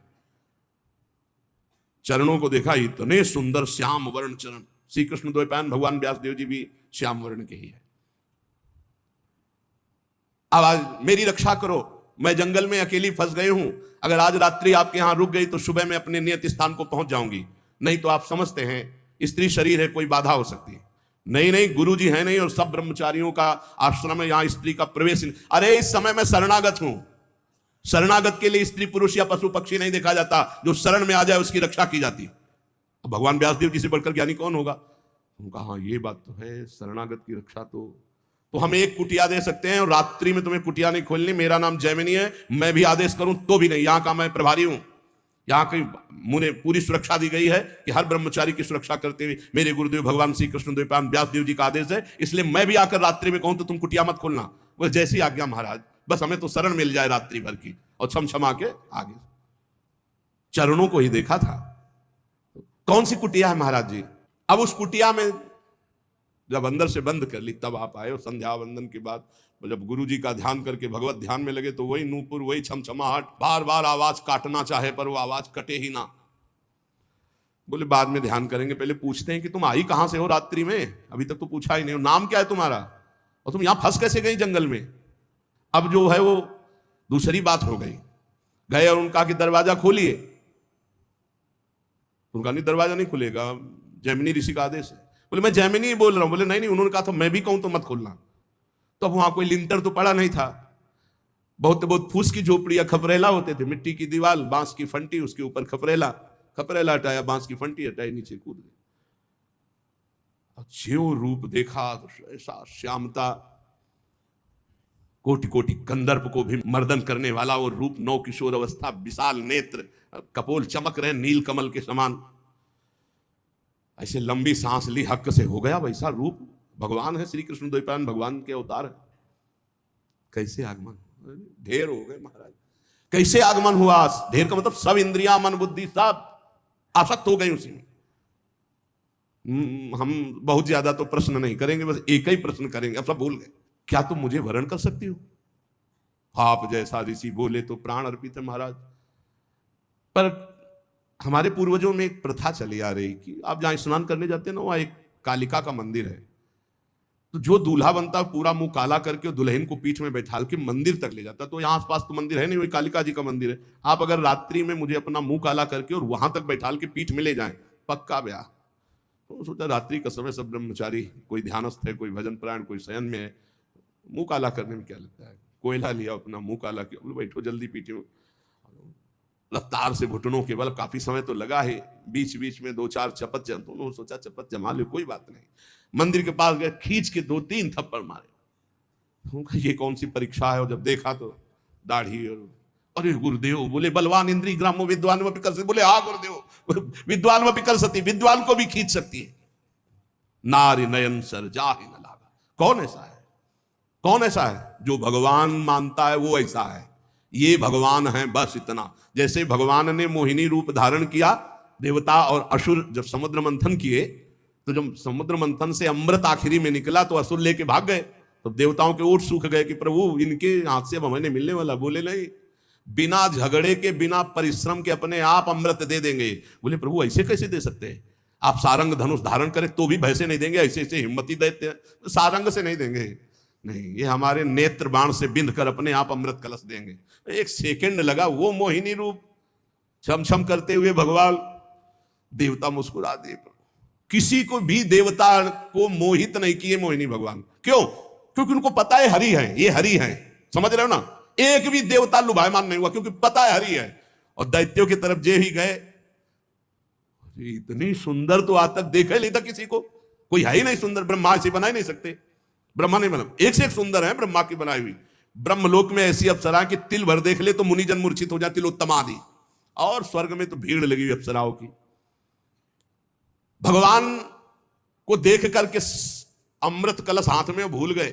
Speaker 1: चरणों को देखा, इतने सुंदर श्याम वर्ण चरण। श्री कृष्ण द्वैपायन भगवान व्यास देव जी भी श्याम वर्ण के ही है। अब आज मेरी रक्षा करो, मैं जंगल में अकेली फंस गई हूं, अगर आज रात्रि आपके यहां रुक गई तो सुबह मैं अपने नियत स्थान को पहुंच जाऊंगी, नहीं तो आप समझते हैं स्त्री शरीर है, कोई बाधा हो सकती है। नहीं नहीं, गुरु जी है नहीं और सब ब्रह्मचारियों का आश्रम है, यहां स्त्री का प्रवेश नहीं। अरे इस समय मैं शरणागत हूं, शरणागत के लिए स्त्री पुरुष या पशु पक्षी नहीं देखा जाता, जो शरण में आ जाए उसकी रक्षा की जाती। भगवान व्यासदेव जी से बढ़कर ज्ञानी कौन होगा। उनका हाँ ये बात तो है, शरणागत की रक्षा तो हम एक कुटिया दे सकते हैं और रात्रि में तुम्हें कुटिया नहीं खोलनी। मेरा नाम जयमिनी है, मैं भी आदेश करूं तो भी नहीं, यहां का मैं प्रभारी हूं। यहाँ की मुझे पूरी सुरक्षा दी गई है कि हर ब्रह्मचारी की सुरक्षा करते हुए मेरे गुरुदेव भगवान श्री कृष्ण द्वैपायन व्यास देव जी का आदेश है, इसलिए मैं भी आकर रात्रि में कहूं तो तुम कुटिया मत खोलना। बस जैसी आज्ञा महाराज, बस हमें तो शरण मिल जाए रात्रि भर की, और छम छमा के आगे। चरणों को ही देखा था। कौन सी कुटिया है महाराज जी। अब उस कुटिया में जब अंदर से बंद कर ली तब आप आए, और संध्या वंदन के बाद जब गुरु जी का ध्यान करके भगवत ध्यान में लगे तो वही नूपुर, वही छमछमाहट, बार बार आवाज काटना चाहे पर वो आवाज कटे ही ना। बोले बाद में ध्यान करेंगे, पहले पूछते हैं कि तुम आई कहां से हो रात्रि में, अभी तक तो पूछा ही नहीं, नाम क्या है तुम्हारा, और तुम यहां फंस कैसे गई जंगल में। अब जो है वो दूसरी बात हो गई। गए और उनका कि दरवाजा खोलिए, उनका नहीं दरवाजा नहीं खुलेगा, जैमिनी ऋषि का आदेश है। बोले मैं जैमिनी ही बोल रहा हूं। बोले नहीं नहीं, उन्होंने कहा था मैं भी कहूं तो मत खोलना। तो वहां कोई लिंटर तो पड़ा नहीं था, बहुत बहुत फूस की झोपड़ियां, खपरेला होते थे, मिट्टी की दीवार, बांस की फंटी, उसके ऊपर खपरेला, खपरेला हटाया, बांस की फंटी हटाई, नीचे कूद गए। जो रूप देखा तो ऐसा श्यामता, कोटि कोटि कंदर्प को भी मर्दन करने वाला वो रूप, नौ किशोर अवस्था, विशाल नेत्र, कपोल चमक रहे नील कमल के समान। ऐसे लंबी सांस ली, हक से हो गया वैसा रूप। भगवान है श्री कृष्ण द्वैपायन, भगवान के अवतार है। कैसे आगमन, ढेर हो गए महाराज। कैसे आगमन हुआ, ढेर का मतलब सब इंद्रियां, मन बुद्धि सब आसक्त हो गई उसी में। हम बहुत ज्यादा तो प्रश्न नहीं करेंगे, बस एक ही प्रश्न करेंगे, अब सब भूल गए। क्या तुम मुझे वरण कर सकती हो। आप जैसा ऋषि बोले तो प्राण अर्पित है महाराज। पर हमारे पूर्वजों में एक प्रथा चली आ रही कि आप जहां स्नान करने जाते हैं ना, वहां एक कालिका का मंदिर है, तो जो दूल्हा बनता है पूरा मुंह काला करके दुल्हन को पीठ में बैठाल के मंदिर तक ले जाता है। तो यहाँ आसपास तो मंदिर है नहीं, वही कालिका जी का मंदिर है। आप अगर रात्रि में मुझे अपना मुंह काला करके और वहां तक बैठाल के पीठ में ले जाएं, पक्का ब्याह। तो सोचा रात्रि का समय, सब ब्रह्मचारी, कोई ध्यानस्थ है, कोई भजन प्राण, कोई शयन में है, मुंह काला करने में क्या लगता है। कोयला लिया, अपना मुंह काला किया, बोले बैठो जल्दी पीछे। रफ्तार से घुटनों के बल, काफी समय तो लगा है, बीच बीच में दो चार चपत जम, तो उन्होंने सोचा चपत जमा लो, कोई बात नहीं। मंदिर के पास गए, खींच के 2-3 थप्पड़ मारे। ये कौन सी परीक्षा है। और जब देखा तो दाढ़ी, और अरे गुरुदेव, बोले बलवान इंद्री ग्रामो विद्वान व पिकर सती। बोले हाँ गुरुदेव, विद्वान व पिकर सती, विद्वान को भी खींच सकती है। नारी नयन सर जा ही न लागा। कौन ऐसा है, कौन ऐसा है जो भगवान मानता है, वो ऐसा है। ये भगवान है, बस इतना। जैसे भगवान ने मोहिनी रूप धारण किया, देवता और असुर जब समुद्र मंथन किए, तो जब समुद्र मंथन से अमृत आखिरी में निकला तो असुर लेके भाग गए। तो देवताओं के ओठ सूख गए कि प्रभु इनके हाथ से अब हमें मिलने वाला। बोले नहीं, बिना झगड़े के, बिना परिश्रम के अपने आप अमृत दे देंगे। बोले प्रभु ऐसे कैसे दे सकते हैं? आप सारंग धनुष धारण करें तो भी भय से नहीं देंगे, ऐसे ऐसे हिम्मती देते हैं, सारंग से नहीं देंगे। नहीं, ये हमारे नेत्र बाण से बिंध कर अपने आप अमृत कलश देंगे। एक सेकंड लगा, वो मोहिनी रूप छम छम करते हुए भगवान, देवता मुस्कुरा दिए। किसी को भी देवता को मोहित नहीं किए मोहिनी भगवान। क्यों? क्योंकि उनको पता है हरि है, ये हरि है। समझ रहे हो ना? एक भी देवता लुभायमान नहीं हुआ, क्योंकि पता है हरि है। और दैत्यों की तरफ जे ही गए, इतनी सुंदर तो आज तक देखा ही नहीं था किसी को, कोई है ही नहीं सुंदर। ब्रह्मा से बना ही नहीं सकते, ब्रह्मा नहीं बना, एक से एक सुंदर है ब्रह्मा की बनाई हुई। ब्रह्मलोक में ऐसी अप्सरा कि तिल भर देख ले तो मुनिजन मूर्छित हो जाती, तिलोत्तमा आदि। और स्वर्ग में तो भीड़ लगी हुई अप्सराओं की। भगवान को देख करके अमृत कलश हाथ में भूल गए।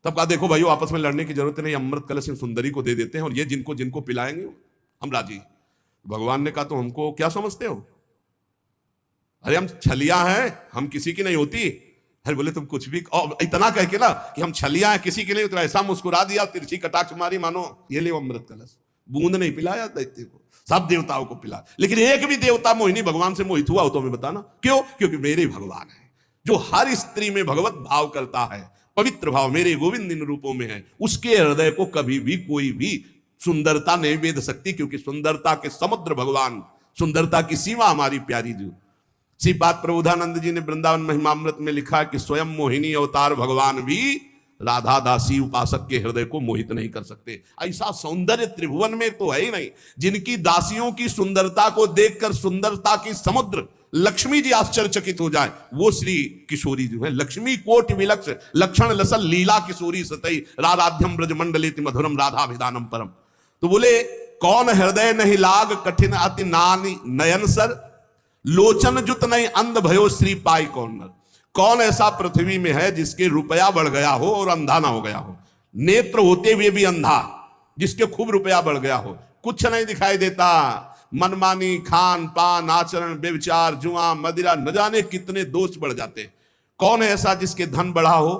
Speaker 1: तब कहा देखो भाइयों, आपस में लड़ने की जरूरत नहीं, अमृत कलश इन सुंदरी को दे देते हैं और ये जिनको जिनको पिलाएंगे हम राजी। भगवान ने कहा तो हमको क्या समझते हो? अरे हम छलिया हैं, हम किसी की नहीं होती। अरे बोले तुम कुछ भी, और इतना कह के ना कि हम छलिया हैं किसी के नहीं, तो ऐसा मुस्कुरा दिया, तिरछी कटाक्ष मारी, मानो ये ले अमृत कलश। बूंद नहीं पिलाया दैत्य को, सब देवताओं को पिला। लेकिन एक भी देवता मोहिनी भगवान से मोहित हुआ हो तो हमें बताना। क्यों? क्योंकि मेरे भगवान है जो हर स्त्री में भगवत भाव करता है, पवित्र भाव मेरे गोविंद इन रूपों में है। उसके हृदय को कभी भी कोई भी सुंदरता नहीं वेद सकती, क्योंकि सुंदरता के समुद्र भगवान, सुंदरता की सीमा हमारी प्यारी जी। इसी बात प्रबोधानंद जी ने वृंदावन महिमामृत में लिखा कि स्वयं मोहिनी अवतार भगवान भी राधा दासी उपासक के हृदय को मोहित नहीं कर सकते। ऐसा सौंदर्य त्रिभुवन में तो है ही नहीं। जिनकी दासियों की सुंदरता को देखकर सुंदरता की समुद्र लक्ष्मी जी आश्चर्यचकित हो जाए, वो श्री किशोरी जो है। लक्ष्मी कोट विलक्ष लक्षण लसल लीला किशोरी सतई राराध्यम ब्रज मंडलेति मधुरम राधाभिधानम परम। तो बोले कौन हृदय नहीं लाग कठिन अति नानी नयन सर, लोचन जुत नहीं अंध भयो श्री पाई कौन नर। कौन ऐसा पृथ्वी में है जिसके रुपया बढ़ गया हो और अंधा ना हो गया हो? नेत्र होते हुए भी अंधा, जिसके खूब रुपया बढ़ गया हो, कुछ नहीं दिखाई देता। मनमानी, खान पान, आचरण, व्यभिचार, जुआ, मदिरा, न जाने कितने दोष बढ़ जाते। कौन है ऐसा जिसके धन बढ़ा हो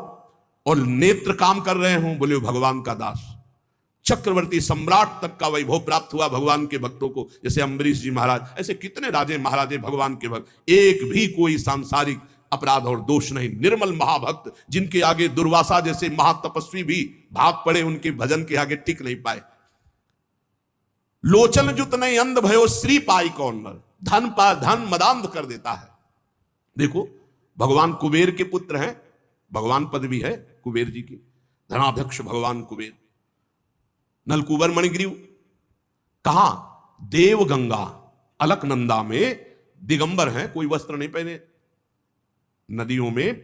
Speaker 1: और नेत्र काम कर रहे हो? बोले भगवान का दास। चक्रवर्ती सम्राट तक का वैभव प्राप्त हुआ भगवान के भक्तों को, जैसे अम्बरीश जी महाराज, ऐसे कितने राजे महाराजे भगवान के भक्त। एक भी कोई सांसारिक अपराध और दोष नहीं। निर्मल महाभक्त, जिनके आगे दुर्वासा जैसे महातपस्वी भी भाग पड़े, उनके भजन के आगे टिक नहीं पाए। लोचन जुत नहीं अंध भयो श्री पाई कौन नर। धन मदांध कर देता है। देखो भगवान कुबेर के पुत्र हैं, भगवान पदवी है कुबेर जी की, धनाध्यक्ष भगवान कुबेर। नलकुबर मणिग्रीव कहां? देव गंगा अलकनंदा में दिगंबर हैं, कोई वस्त्र नहीं पहने। नदियों में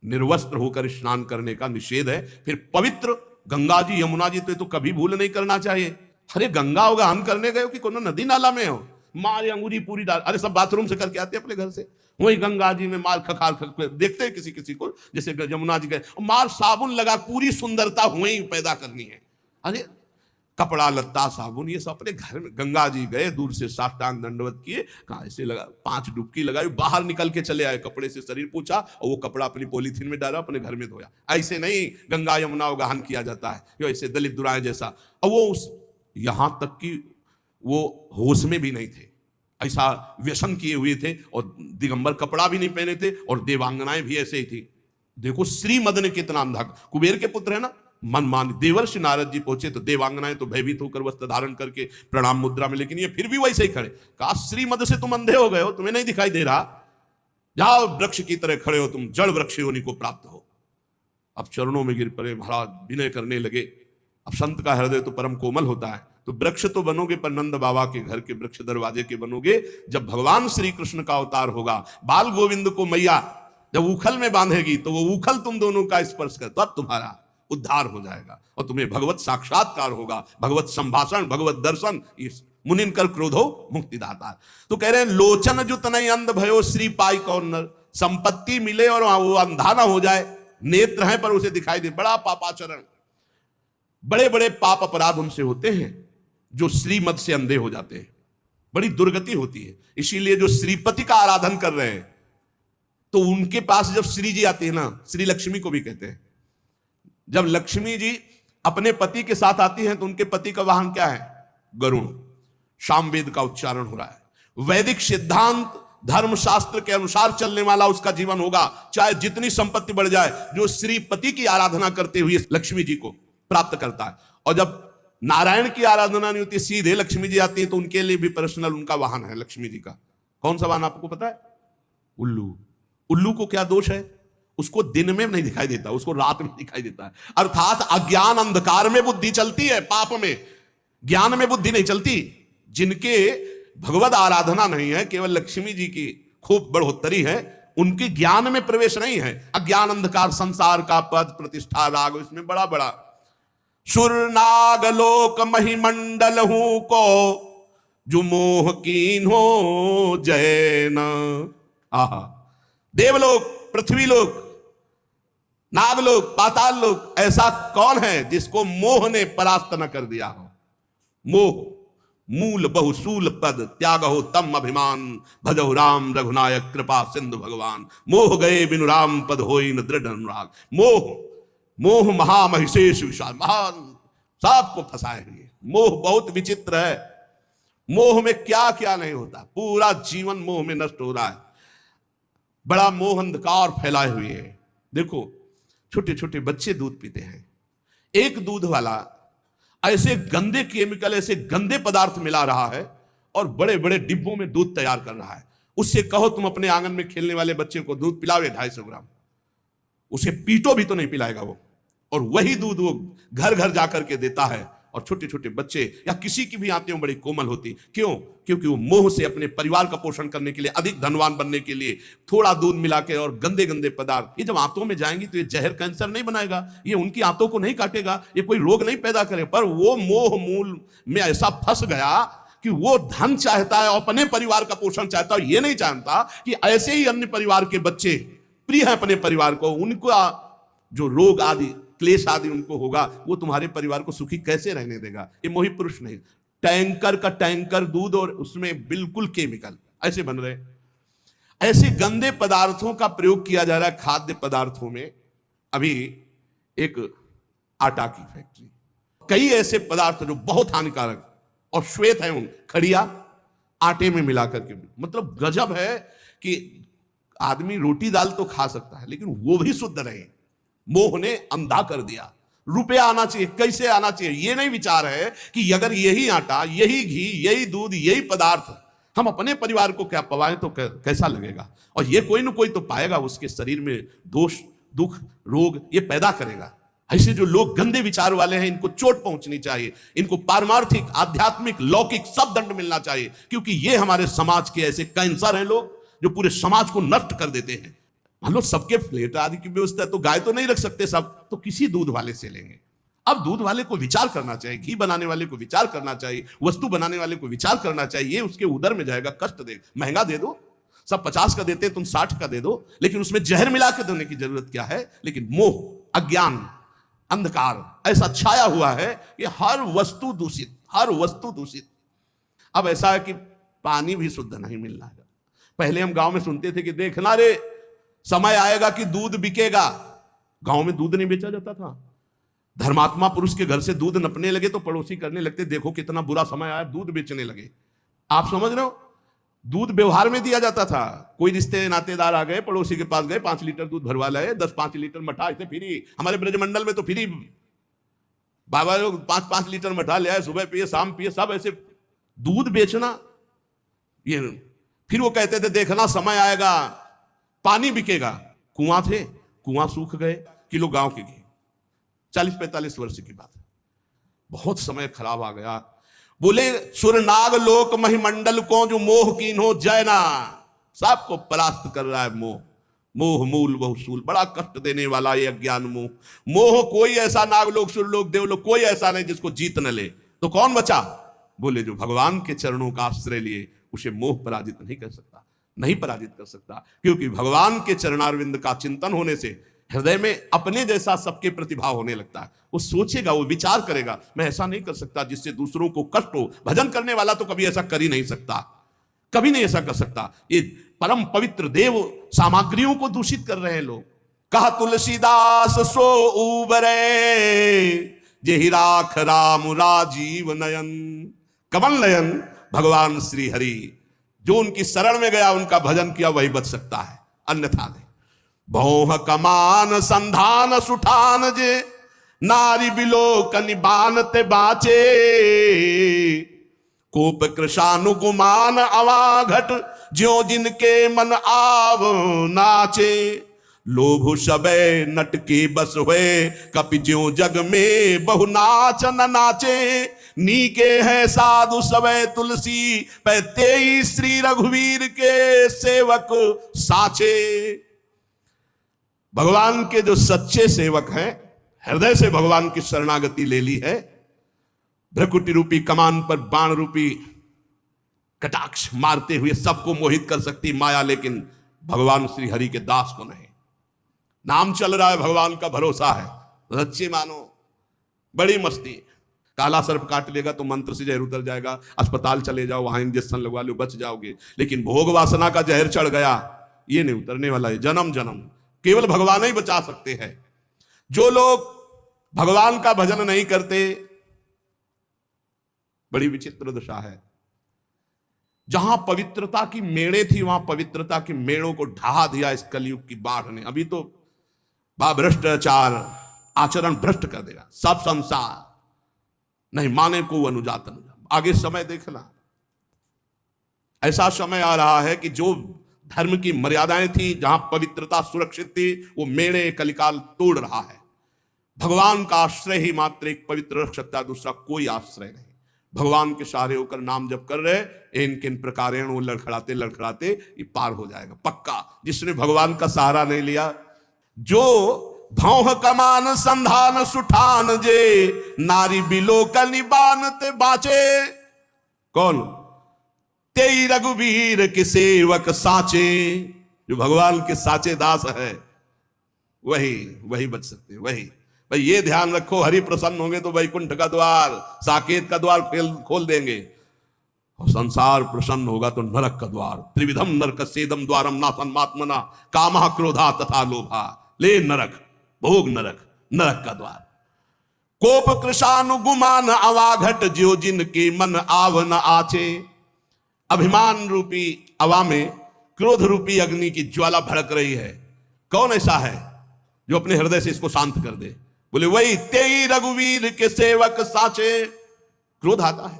Speaker 1: निर्वस्त्र होकर स्नान करने का निषेध है। फिर पवित्र गंगा जी यमुना जी तो कभी भूल नहीं करना चाहिए। अरे गंगा होगा हम करने गए हो कि कोनो नदी नाला में हो? मार अंगूरी पूरी डाल, अरे सब बाथरूम से करके आते अपने घर से, वही गंगा जी में मार खखाल देखते हैं किसी किसी को, जैसे यमुना जी गए मार साबुन लगा, पूरी सुंदरता वही पैदा करनी है। अरे कपड़ा लत्ता साबुन ये सब अपने घर में। गंगा जी गए, दूर से साष्टांग दंडवत किए, कहा ऐसे लगा, 5 डुबकी लगाई, बाहर निकल के चले आए, कपड़े से शरीर पोंछा और वो कपड़ा अपनी पॉलीथीन में डाला, अपने घर में धोया। ऐसे नहीं गंगा यमुना गहन किया जाता है, जो ऐसे दलित दुराए जैसा। और वो यहां तक कि वो होश में भी नहीं थे, ऐसा व्यसन किए हुए थे, और दिगंबर कपड़ा भी नहीं पहने थे, और देवांगनाएं भी ऐसे ही थी। देखो श्रीमद ने कितना अंधा, कुबेर के पुत्र है ना, मनमान। देवर्षि नारद जी पहुंचे तो देवांगनाएं तो भयभीत होकर वस्त्र धारण करके प्रणाम मुद्रा में, लेकिन ये फिर भी वैसे ही खड़े। कहा श्रीमद से तुम अंधे हो गए हो, तुम्हें नहीं दिखाई दे रहा? जाओ वृक्ष की तरह खड़े हो तुम, जड़ वृक्ष योनि को प्राप्त हो। अब चरणों में गिर पड़े महाराज, विनय करने लगे। अब संत का हृदय तो परम कोमल होता है, तो वृक्ष तो बनोगे पर नंद बाबा के घर के वृक्ष दरवाजे के बनोगे। जब भगवान श्री कृष्ण का अवतार होगा, बाल गोविंद को मैया जब उखल में बांधेगी, तो वो उखल तुम दोनों का स्पर्श कर, तब तुम्हारा उद्धार हो जाएगा और तुम्हें भगवत साक्षात्कार होगा, भगवत संभाषण, भगवत दर्शन। इस मुनिन कर क्रोधो मुक्तिदाता। तो कह रहे हैं लोचन जुत नहीं अंध भयो श्री पाई कौन नर। संपत्ति मिले और वो अंधा ना हो जाए, नेत्र है पर उसे दिखाई दे, बड़ा पापाचरण। बड़े बड़े पाप अपराध उनसे होते हैं जो श्रीमद से अंधे हो जाते हैं, बड़ी दुर्गति होती है। इसीलिए जो श्रीपति का आराधन कर रहे हैं, तो उनके पास जब श्री जी आते हैं ना, श्री लक्ष्मी को भी कहते हैं, जब लक्ष्मी जी अपने पति के साथ आती हैं तो उनके पति का वाहन क्या है? गरुण। सामवेद का उच्चारण हो रहा है। वैदिक सिद्धांत धर्म शास्त्र के अनुसार चलने वाला उसका जीवन होगा, चाहे जितनी संपत्ति बढ़ जाए, जो श्रीपति की आराधना करते हुए लक्ष्मी जी को प्राप्त करता है। और जब नारायण की आराधना नहीं होती, सीधे लक्ष्मी जी आती है, तो उनके लिए भी पर्सनल उनका वाहन है लक्ष्मी जी का। कौन सा वाहन आपको पता है? उल्लू। उल्लू को क्या दोष है? उसको दिन में नहीं दिखाई देता, उसको रात में दिखाई देता है। अर्थात अज्ञान अंधकार में बुद्धि चलती है, पाप में, ज्ञान में बुद्धि नहीं चलती। जिनके भगवत आराधना नहीं है, केवल लक्ष्मी जी की खूब बढ़ोत्तरी है, उनके ज्ञान में प्रवेश नहीं है। अज्ञान अंधकार, संसार का पद प्रतिष्ठा राग, इसमें बड़ा बड़ा सुर नाग लोक महिमंडल हूं को जो मोह कीन हो जैन। आहा, देवलोक, पृथ्वीलोक, नागलोक, पाताल लोक, ऐसा कौन है जिसको मोह ने परास्त न कर दिया हो? मोह मूल बहुसूल पद त्याग हो तम अभिमान, भजो राम रघुनायक कृपा सिंधु भगवान। मोह गए बिनु राम पद होई न दृढ़ अनुराग। मोह, मोह महामहिषेश विशाल, महान, सबको फंसाए हुए। मोह बहुत विचित्र है। मोह में क्या क्या नहीं होता, पूरा जीवन मोह में नष्ट हो रहा है। बड़ा मोह अंधकार फैलाए हुए है। देखो, छोटे छोटे बच्चे दूध पीते हैं, एक दूध वाला ऐसे गंदे केमिकल, ऐसे गंदे पदार्थ मिला रहा है और बड़े बड़े डिब्बों में दूध तैयार कर रहा है। उससे कहो तुम अपने आंगन में खेलने वाले बच्चे को दूध पिलाओ 250 ग्राम, उसे पीटो भी तो नहीं पिलाएगा वो। और वही दूध वो घर घर जाकर के देता है। और छोटे छोटे बच्चे या किसी की भी आंतें बड़ी कोमल होती, क्यों? क्योंकि वो मोह से अपने परिवार का पोषण करने के लिए, अधिक धनवान बनने के लिए थोड़ा दूध मिला के और गंदे गंदे पदार्थ, ये जब आंतों में जाएंगी तो ये जहर कैंसर नहीं बनाएगा, ये उनकी आंतों को नहीं काटेगा, ये कोई रोग नहीं पैदा करेगा। पर वो मोह मूल में ऐसा फंस गया कि वो धन चाहता है और अपने परिवार का पोषण चाहता है, ये नहीं जानता कि ऐसे ही अन्य परिवार के बच्चे प्रिय है अपने परिवार को, उनका जो रोग आदि क्लेश आदि उनको होगा, वो तुम्हारे परिवार को सुखी कैसे रहने देगा? ये मोही पुरुष नहीं। टैंकर का टैंकर दूध और उसमें बिल्कुल केमिकल ऐसे बन रहे, ऐसे गंदे पदार्थों का प्रयोग किया जा रहा है खाद्य पदार्थों में। अभी एक आटा की फैक्ट्री, कई ऐसे पदार्थ जो बहुत हानिकारक और श्वेत है, उन खड़िया आटे में मिलाकर के, मतलब गजब है कि आदमी रोटी दाल तो खा सकता है लेकिन वो भी शुद्ध रहे। मोह ने अंधा कर दिया। रुपया आना चाहिए, कैसे आना चाहिए, ये नहीं विचार है कि अगर यही आटा, यही घी, यही दूध, यही पदार्थ हम अपने परिवार को क्या पवाएं तो कैसा लगेगा। और ये कोई ना कोई तो पाएगा, उसके शरीर में दोष, दुख, रोग ये पैदा करेगा। ऐसे जो लोग गंदे विचार वाले हैं, इनको चोट पहुंचनी चाहिए, इनको पारमार्थिक, आध्यात्मिक, लौकिक सब दंड मिलना चाहिए, क्योंकि ये हमारे समाज के ऐसे कैंसर हैं लोग जो पूरे समाज को नष्ट कर देते हैं। मान लो सबके फ्लेट आदि की व्यवस्था है तो गाय तो नहीं रख सकते सब, तो किसी दूध वाले से लेंगे। अब दूध वाले को विचार करना चाहिए, घी बनाने वाले को विचार करना चाहिए, वस्तु बनाने वाले को विचार करना चाहिए। उसके उदर में जाएगा, कष्ट देगा। महंगा दे दो, सब 50 का देते, तुम 60 का दे दो, लेकिन उसमें जहर मिला के देने की जरूरत क्या है? लेकिन मोह, अज्ञान, अंधकार ऐसा छाया हुआ है कि हर वस्तु दूषित, हर वस्तु दूषित। अब ऐसा है कि पानी भी शुद्ध नहीं मिल रहा है। पहले हम गांव में सुनते थे कि देखना रे, समय आएगा कि दूध बिकेगा। गांव में दूध नहीं बेचा जाता था। धर्मात्मा पुरुष के घर से दूध नपने लगे तो पड़ोसी करने लगते, देखो कितना बुरा समय आया, दूध बेचने लगे। आप समझ रहे हो? दूध व्यवहार में दिया जाता था। कोई रिश्ते नातेदार आ गए, पड़ोसी के पास गए, 5 लीटर दूध भरवा लाए, 10-5 लीटर मठा, ऐसे फ्री। हमारे ब्रजमंडल में तो फ्री बाबा लोग 5-5 लीटर मठा ले आए, सुबह पिए शाम पिए, सब ऐसे दूध बेचना। ये फिर वो कहते थे देखना समय आएगा पानी बिकेगा। कुआं थे, कुआं सूख गए, किलो गांव के घी, 40-45 वर्ष की बात है। बहुत समय खराब आ गया। बोले सुरनाग लोक महिमंडल को जो मोह कीन हो जैना, सबको परास्त कर रहा है मोह। मोह मूल बहुसूल, बड़ा कष्ट देने वाला ये अज्ञान मोह। मोह कोई ऐसा नागलोक, सुरलोक, देवलोक कोई ऐसा नहीं जिसको जीत न ले। तो कौन बचा? बोले जो भगवान के चरणों का आश्रय लिए, उसे मोह पराजित नहीं कर सकता, नहीं पराजित कर सकता। क्योंकि भगवान के चरणारविंद का चिंतन होने से हृदय में अपने जैसा सबके प्रतिभाव होने लगता है। वो सोचेगा, वो विचार करेगा, मैं ऐसा नहीं कर सकता जिससे दूसरों को कष्ट हो। भजन करने वाला तो कभी ऐसा कर ही नहीं सकता, कभी नहीं ऐसा कर सकता। ये परम पवित्र देव सामग्रियों को दूषित कर रहे हैं लोग। कहा तुलसीदास सो उबरे, जेहि राख राम राजीव नयन। कमल नयन भगवान श्री हरि, जो उनकी शरण में गया, उनका भजन किया, वही बच सकता है, अन्यथा नहीं। भौह कमान संधान सुठान जे, नारी बिलोकनि बानते बाचे। कोप कृशानुगुमान अवाघट, ज्यों जिनके मन आव नाचे। लोभ सबे नट के बस हुए, कपि ज्यों जग में बहु नाच न नाचे। नीके है साधु सबे तुलसी, पैते श्री रघुवीर के सेवक साचे। भगवान के जो सच्चे सेवक हैं, हृदय से भगवान की शरणागति ले ली है, भ्रकुटी रूपी कमान पर बाण रूपी कटाक्ष मारते हुए सबको मोहित कर सकती माया, लेकिन भगवान श्री हरि के दास को नहीं। नाम चल रहा है, भगवान का भरोसा है, सच्चे मानो, बड़ी मस्ती। काला सर्प काट लेगा तो मंत्र से जहर उतर जाएगा, अस्पताल चले जाओ, वहां इंजेक्शन लगवा लो, बच जाओगे। लेकिन भोग वासना का जहर चढ़ गया, ये नहीं उतरने वाला है, जन्म जन्म केवल भगवान ही बचा सकते हैं। जो लोग भगवान का भजन नहीं करते, बड़ी विचित्र दशा है। जहां पवित्रता की मेड़े थी, वहां पवित्रता की मेड़ों को ढहा दिया इस कलयुग की बाढ़ ने। अभी तो भ्रष्टाचार, आचरण भ्रष्ट कर देगा सब संसार, नहीं माने को अनुजातन। आगे समय देखना, ऐसा समय आ रहा है कि जो धर्म की मर्यादाएं थी, जहां पवित्रता सुरक्षित थी, वो मेड़े कलिकाल तोड़ रहा है। भगवान का आश्रय ही मात्र एक पवित्र रख सकता है, दूसरा कोई आश्रय नहीं। भगवान के सहारे होकर नाम जप कर रहे, इन किन प्रकार वो लड़खड़ाते लड़खड़ाते ये पार हो जाएगा पक्का। जिसने भगवान का सहारा नहीं लिया, जो भौह कमान संधान सुठान जे, नारी बिलोकनि बानते बाचे। कौन? तेई रघुवीर के सेवक साचे। जो भगवान के साचे दास है, वही बच सकते हैं। वही भाई, ये ध्यान रखो, हरि प्रसन्न होंगे तो वैकुंठ का द्वार, साकेत का द्वार खोल देंगे, और संसार प्रसन्न होगा तो नरक का द्वार। त्रिविधम नरक सेदम द्वारम नासन्मात्मना, कामः क्रोधा तथा लोभा। ले नरक, भोग नरक, नरक का द्वार। कोप कृशानुगुमान अवाघट, ज्यों जिनके मन आव न आचे। अभिमान रूपी अवा में क्रोध रूपी अग्नि की ज्वाला भड़क रही है। कौन ऐसा है जो अपने हृदय से इसको शांत कर दे? बोले वही तेई रघुवीर के सेवक साचे। क्रोध आता है,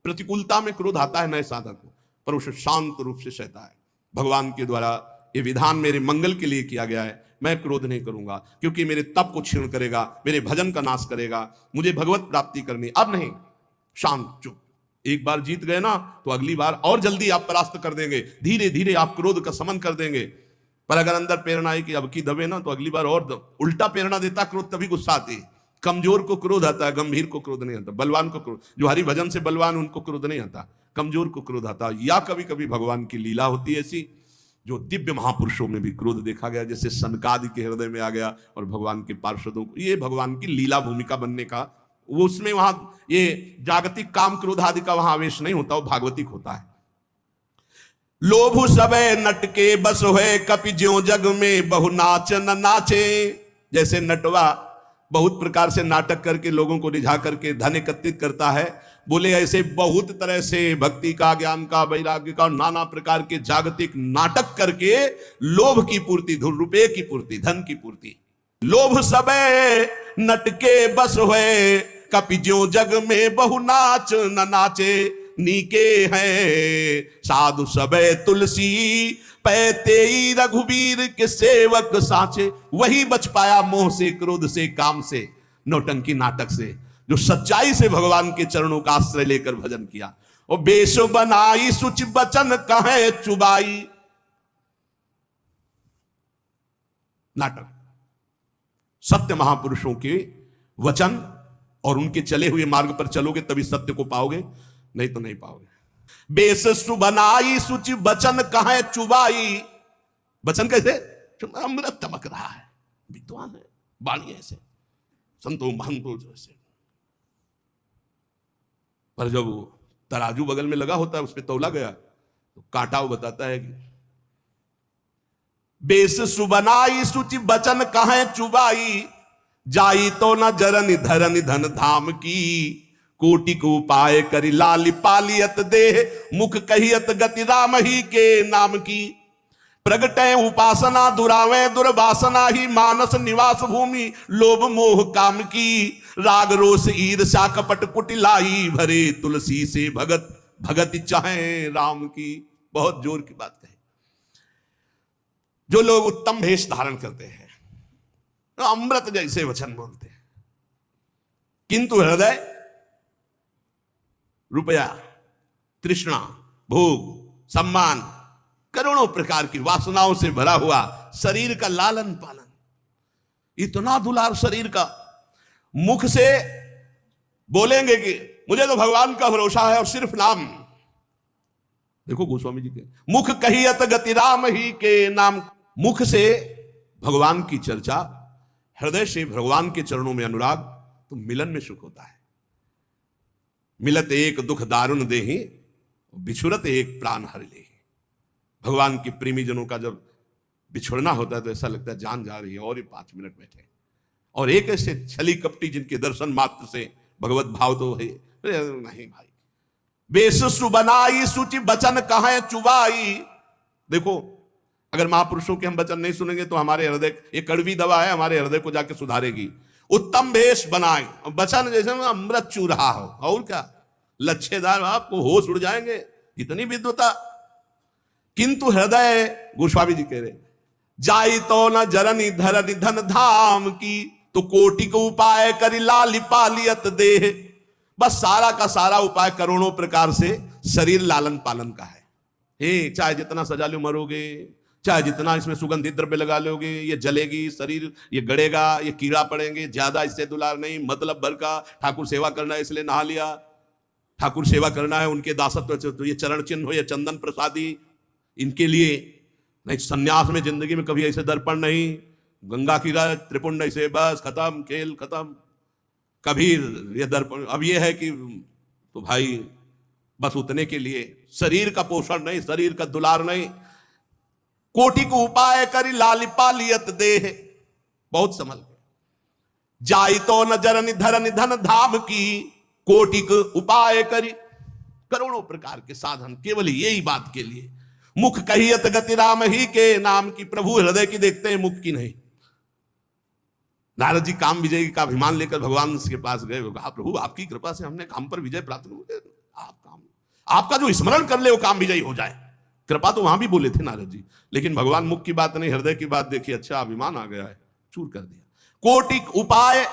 Speaker 1: प्रतिकूलता में क्रोध आता है नए साधक को, पर उसे शांत रूप से सहता है। भगवान के द्वारा ये विधान मेरे मंगल के लिए किया गया है। मैं क्रोध नहीं करूंगा, क्योंकि मेरे तप को क्षीण करेगा, मेरे भजन का नाश करेगा, मुझे भगवत प्राप्ति करनी। अब नहीं, शांत चुप। एक बार जीत गए ना, तो अगली बार और जल्दी आप परास्त कर देंगे। धीरे धीरे आप क्रोध का समन कर देंगे। पर अगर अंदर प्रेरणा है कि अब की दबे ना, तो अगली बार और उल्टा प्रेरणा देता क्रोध, तभी गुस्सा आती है। कमजोर को क्रोध आता है, गंभीर को क्रोध नहीं आता। बलवान को क्रोध, जो हरि भजन से बलवान, उनको क्रोध नहीं आता। कमजोर को क्रोध आता। या कभी कभी भगवान की लीला होती है ऐसी, जो दिव्य महापुरुषों में भी क्रोध देखा गया, जैसे सनकादि के हृदय में आ गया, और भगवान के पार्षदों को। ये भगवान की लीला भूमिका बनने का, वो उसमें वहां ये जागतिक काम क्रोध आदि का वहां आवेश नहीं होता, वो भागवतिक होता है। लोभ सबे नट के बस हुए, कपि ज्यों जग में बहु नाच न नाचे। जैसे नटवा बहुत प्रकार से नाटक करके लोगों को रिझा करके धन एकत्रित करता है, बोले ऐसे बहुत तरह से भक्ति का, ज्ञान का, वैराग्य का, नाना प्रकार के जागतिक नाटक करके लोभ की पूर्ति, रुपये की पूर्ति, धन की पूर्ति। लोभ सबे नट के बस हुए, कपि ज्यों जग में बहु नाच न नाचे। नीके हैं साधु सबे तुलसी, पैते रघुवीर के सेवक साचे। वही बच पाया मोह से, क्रोध से, काम से, नौटंकी नाटक से, जो सच्चाई से भगवान के चरणों का आश्रय लेकर भजन किया। और बेश बनाई सुच बचन कहे चुबाई। नाटक, सत्य महापुरुषों के वचन और उनके चले हुए मार्ग पर चलोगे तभी सत्य को पाओगे, नहीं तो नहीं पाओगे। बेस सुबनाई सुचि बचन कहे चुबाई। बचन कैसे? अमृत चमक रहा है, विद्वान है, वाणी ऐसे, संतों महंतों जैसे। पर जब तराजू बगल में लगा होता है, उस पर तौला गया तो कांटा वो बताता है कि बेस सुबनाई सुचि बचन कहे चुबाई। जाई तो न जरन धरन धन धाम की, कोटि को उपाय करी लाली पालियत देह, मुख कहियत गति राम ही के नाम की। प्रगटय उपासना दुरावे दुर्वासना ही, मानस निवास भूमि लोभ मोह काम की। राग रोष ईर्ष्या कपट कुटिलाई भरे, तुलसी से भगत भगत चाहे राम की। बहुत जोर की बात कही। जो लोग उत्तम भेष धारण करते हैं, तो अमृत जैसे वचन बोलते हैं, किंतु हृदय रुपया, तृष्णा, भोग, सम्मान, करोड़ों प्रकार की वासनाओं से भरा हुआ शरीर का लालन पालन, इतना दुलार शरीर का। मुख से बोलेंगे कि मुझे तो भगवान का भरोसा है और सिर्फ नाम। देखो गोस्वामी जी के मुख कहियत गति राम ही के नाम। मुख से भगवान की चर्चा, हृदय से भगवान के चरणों में अनुराग, तो मिलन में सुख होता है। मिलत एक दुख दारुण देहि, बिछुरत एक प्राण हर ले। भगवान के प्रेमी जनों का जब बिछुड़ना होता है तो ऐसा लगता है जान जा रही है, और ही 5 मिनट बैठे। और एक ऐसे छली कपटी जिनके दर्शन मात्र से भगवत भाव तो है नहीं भाई। बेसु बनाई सूचि बचन कहां चुबाई। देखो अगर महापुरुषों के हम वचन नहीं सुनेंगे तो हमारे हृदय, ये कड़वी दवा है, हमारे हृदय को जाके सुधारेगी। उत्तम वेश बनाए, वचन जैसे अमृत चू रहा हो, और क्या लच्छेदार, आपको होश उड़ जाएंगे, इतनी विद्वता। किंतु हृदय, गोस्वामी जी कह रहे, जाई तो न जरनी धरनी धन धाम की, तो कोटि को उपाय करी लाली पालियत देह। बस सारा का सारा उपाय करोड़ों प्रकार से शरीर लालन पालन का है। हे चाहे जितना सजा लो मरोगे, चाहे जितना इसमें सुगंधित द्रव्य लगा लोगे, ये जलेगी शरीर, ये गड़ेगा, ये कीड़ा पड़ेंगे, ज्यादा इससे दुलार नहीं, मतलब भर का। ठाकुर सेवा करना है इसलिए नहा लिया, ठाकुर सेवा करना है, उनके दासत्व, तो ये चरण चिन्ह हो, ये चंदन प्रसादी इनके लिए नहीं। सन्यास में जिंदगी में कभी ऐसे दर्पण नहीं, गंगा की रात त्रिपुंड ऐसे, बस खत्म, खेल खत्म। कबीर ये दर्पण, अब ये है कि तो भाई बस उतने के लिए, शरीर का पोषण नहीं, शरीर का दुलार नहीं। कोटि को उपाय करी लाली पालियत देह, बहुत संभल के। जाई तो न जरनि धरनि धन धाम की, कोटि को उपाय करी, करोड़ों प्रकार के साधन केवल यही बात के लिए। मुख कहियत गति राम ही के नाम की। प्रभु हृदय की देखते हैं, मुख की नहीं। नारद जी काम विजय का अभिमान लेकर भगवान के पास गए, कहा प्रभु आपकी कृपा से हमने काम पर विजय प्राप्त कर, आपका जो स्मरण कर ले वो काम विजयी हो जाए। कृपा तो वहां भी बोले थे नारद जी, लेकिन भगवान मुख की बात नहीं, हृदय की बात देखी, अच्छा अभिमान आ गया है, चूर कर दिया। कोटिक उपाय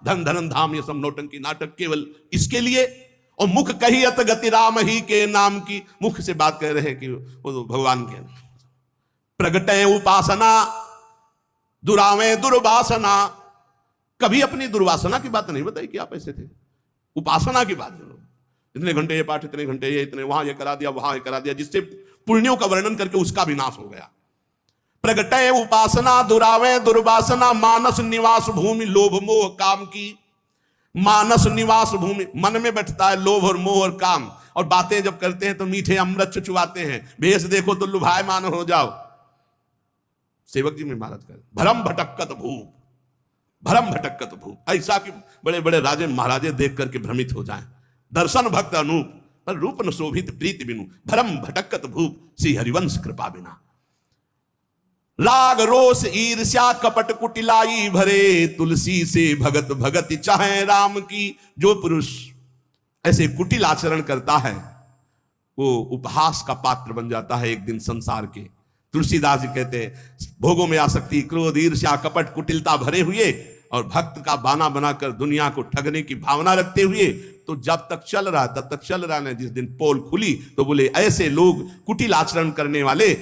Speaker 1: धन धन धाम, ये सब नौटंकी नाटक केवल इसके लिए। और मुख कहियत गति राम ही के नाम की, मुख से बात कह रहे हैं कि वो तो भगवान के। प्रगटय उपासना दुरावे दुर्वासना, कभी अपनी दुर्वासना की बात नहीं बताई कि आप ऐसे थे। उपासना की बात करो, इतने घंटे ये पाठ, इतने घंटे ये, इतने वहां ये करा दिया, वहां ये करा दिया, जिससे पुण्यों का वर्णन करके उसका विनाश हो गया। प्रगटय उपासना दुरावे दुर्वासना, मानस निवास भूमि लोभ मोह काम की। मानस निवास भूमि, मन में बैठता है लोभ और मोह और काम, और बातें जब करते हैं तो मीठे अमृत चुचुआते हैं। भेष देखो तो लुभायमान हो जाओ। सेवक जी में महाराज कर भरम भटक्कत भूप, भरम भटक्कत भूप, ऐसा कि बड़े बड़े राजे महाराजे देख करके भ्रमित हो जाएं। दर्शन भक्त अनूप, पर रूप न शोभित प्रीति बिनु, भरम भटक्कत भूप श्री हरिवंश कृपा बिना। राग रोष ईर्ष्या कपट कुटिलाई भरे, तुलसी से भगत भगत चाहे राम की। जो पुरुष ऐसे कुटिल आचरण करता है वो उपहास का पात्र बन जाता है एक दिन संसार के। तुलसीदास जी कहते हैं, भोगों में आसक्ति क्रोध ईर्ष्या कपट कुटिलता भरे हुए और भक्त का बाना बनाकर दुनिया को ठगने की भावना रखते हुए, तो जब तक चल रहा तब तक चल रहा है। जिस दिन पोल खुली तो बोले ऐसे लोग कुटिल आचरण करने वाले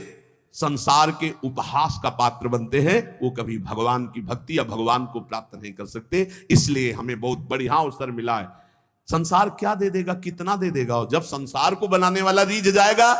Speaker 1: संसार के उपहास का पात्र बनते हैं, वो कभी भगवान की भक्ति या भगवान को प्राप्त नहीं कर सकते। इसलिए हमें बहुत बढ़िया अवसर मिला है। संसार क्या दे देगा, कितना दे देगा, और जब संसार को बनाने वाला रीझ जाएगा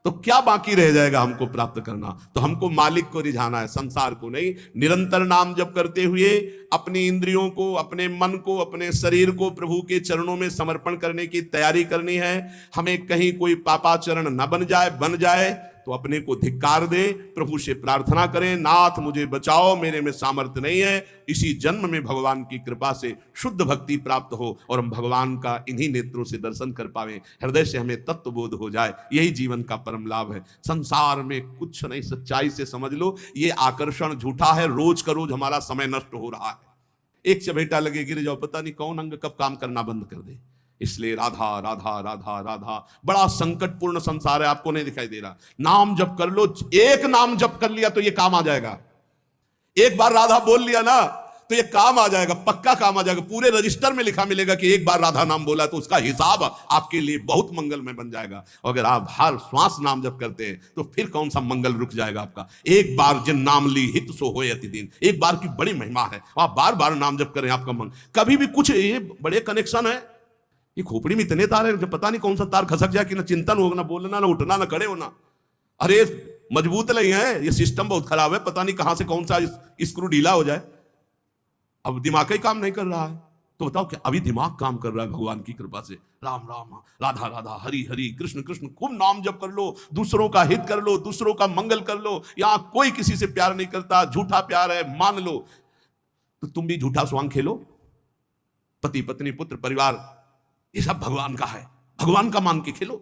Speaker 1: तो क्या बाकी रह जाएगा हमको प्राप्त करना। तो हमको मालिक को रिझाना है, संसार को नहीं। निरंतर नाम जप करते हुए अपनी इंद्रियों को, अपने मन को, अपने शरीर को प्रभु के चरणों में समर्पण करने की तैयारी करनी है। हमें कहीं कोई पापाचरण न बन जाए, तो अपने को धिक्कार दे, प्रभु से प्रार्थना करें, नाथ मुझे बचाओ, मेरे में सामर्थ्य नहीं है, इसी जन्म में भगवान की कृपा से शुद्ध भक्ति प्राप्त हो और हम भगवान का इन्हीं नेत्रों से दर्शन कर पावे, हृदय से हमें तत्वबोध हो जाए। यही जीवन का परम लाभ है। संसार में कुछ नहीं, सच्चाई से समझ लो, ये आकर्षण झूठा है, रोज का रोज हमारा समय नष्ट हो रहा है। एक चबेटा लगे गिर जाओ, पता नहीं कौन अंग कब काम करना बंद कर दे। इसलिए राधा राधा राधा राधा, बड़ा संकटपूर्ण संसार है, आपको नहीं दिखाई दे रहा। नाम जप कर लो, एक नाम जप कर लिया तो ये काम आ जाएगा। एक बार राधा बोल लिया ना तो ये काम आ जाएगा, पक्का काम आ जाएगा। पूरे रजिस्टर में लिखा मिलेगा कि एक बार राधा नाम बोला, तो उसका हिसाब आपके लिए बहुत मंगलमय बन जाएगा। अगर आप हर श्वास नाम जप करते हैं तो फिर कौन सा मंगल रुक जाएगा आपका। एक बार जिन नाम ली हित सो होय अति दिन, एक बार की बड़ी महिमा है। आप बार बार नाम जप करें, आपका मन कभी भी कुछ, ये बड़े कनेक्शन है। ये खोपड़ी में इतने तार है, जब पता नहीं कौन सा तार खसक जाए कि ना चिंतन हो, ना बोलना, ना उठना, ना खड़े होना। अरे मजबूत नहीं है, ये सिस्टम बहुत खराब है, पता नहीं कहां से कौन सा स्क्रू ढीला हो जाए। अब दिमाग ही काम नहीं कर रहा है, तो बताओ कि अभी दिमाग काम कर रहा है भगवान की कृपा से। राम राम, राधा राधा, हरि हरि, कृष्ण कृष्ण, खूब नाम जप कर लो, दूसरों का हित कर लो, दूसरों का मंगल कर लो। यहां कोई किसी से प्यार नहीं करता, झूठा प्यार है, मान लो तो तुम भी झूठा स्वांग खेलो। पति पत्नी पुत्र परिवार, ये सब भगवान का है, भगवान का मान के खेलो।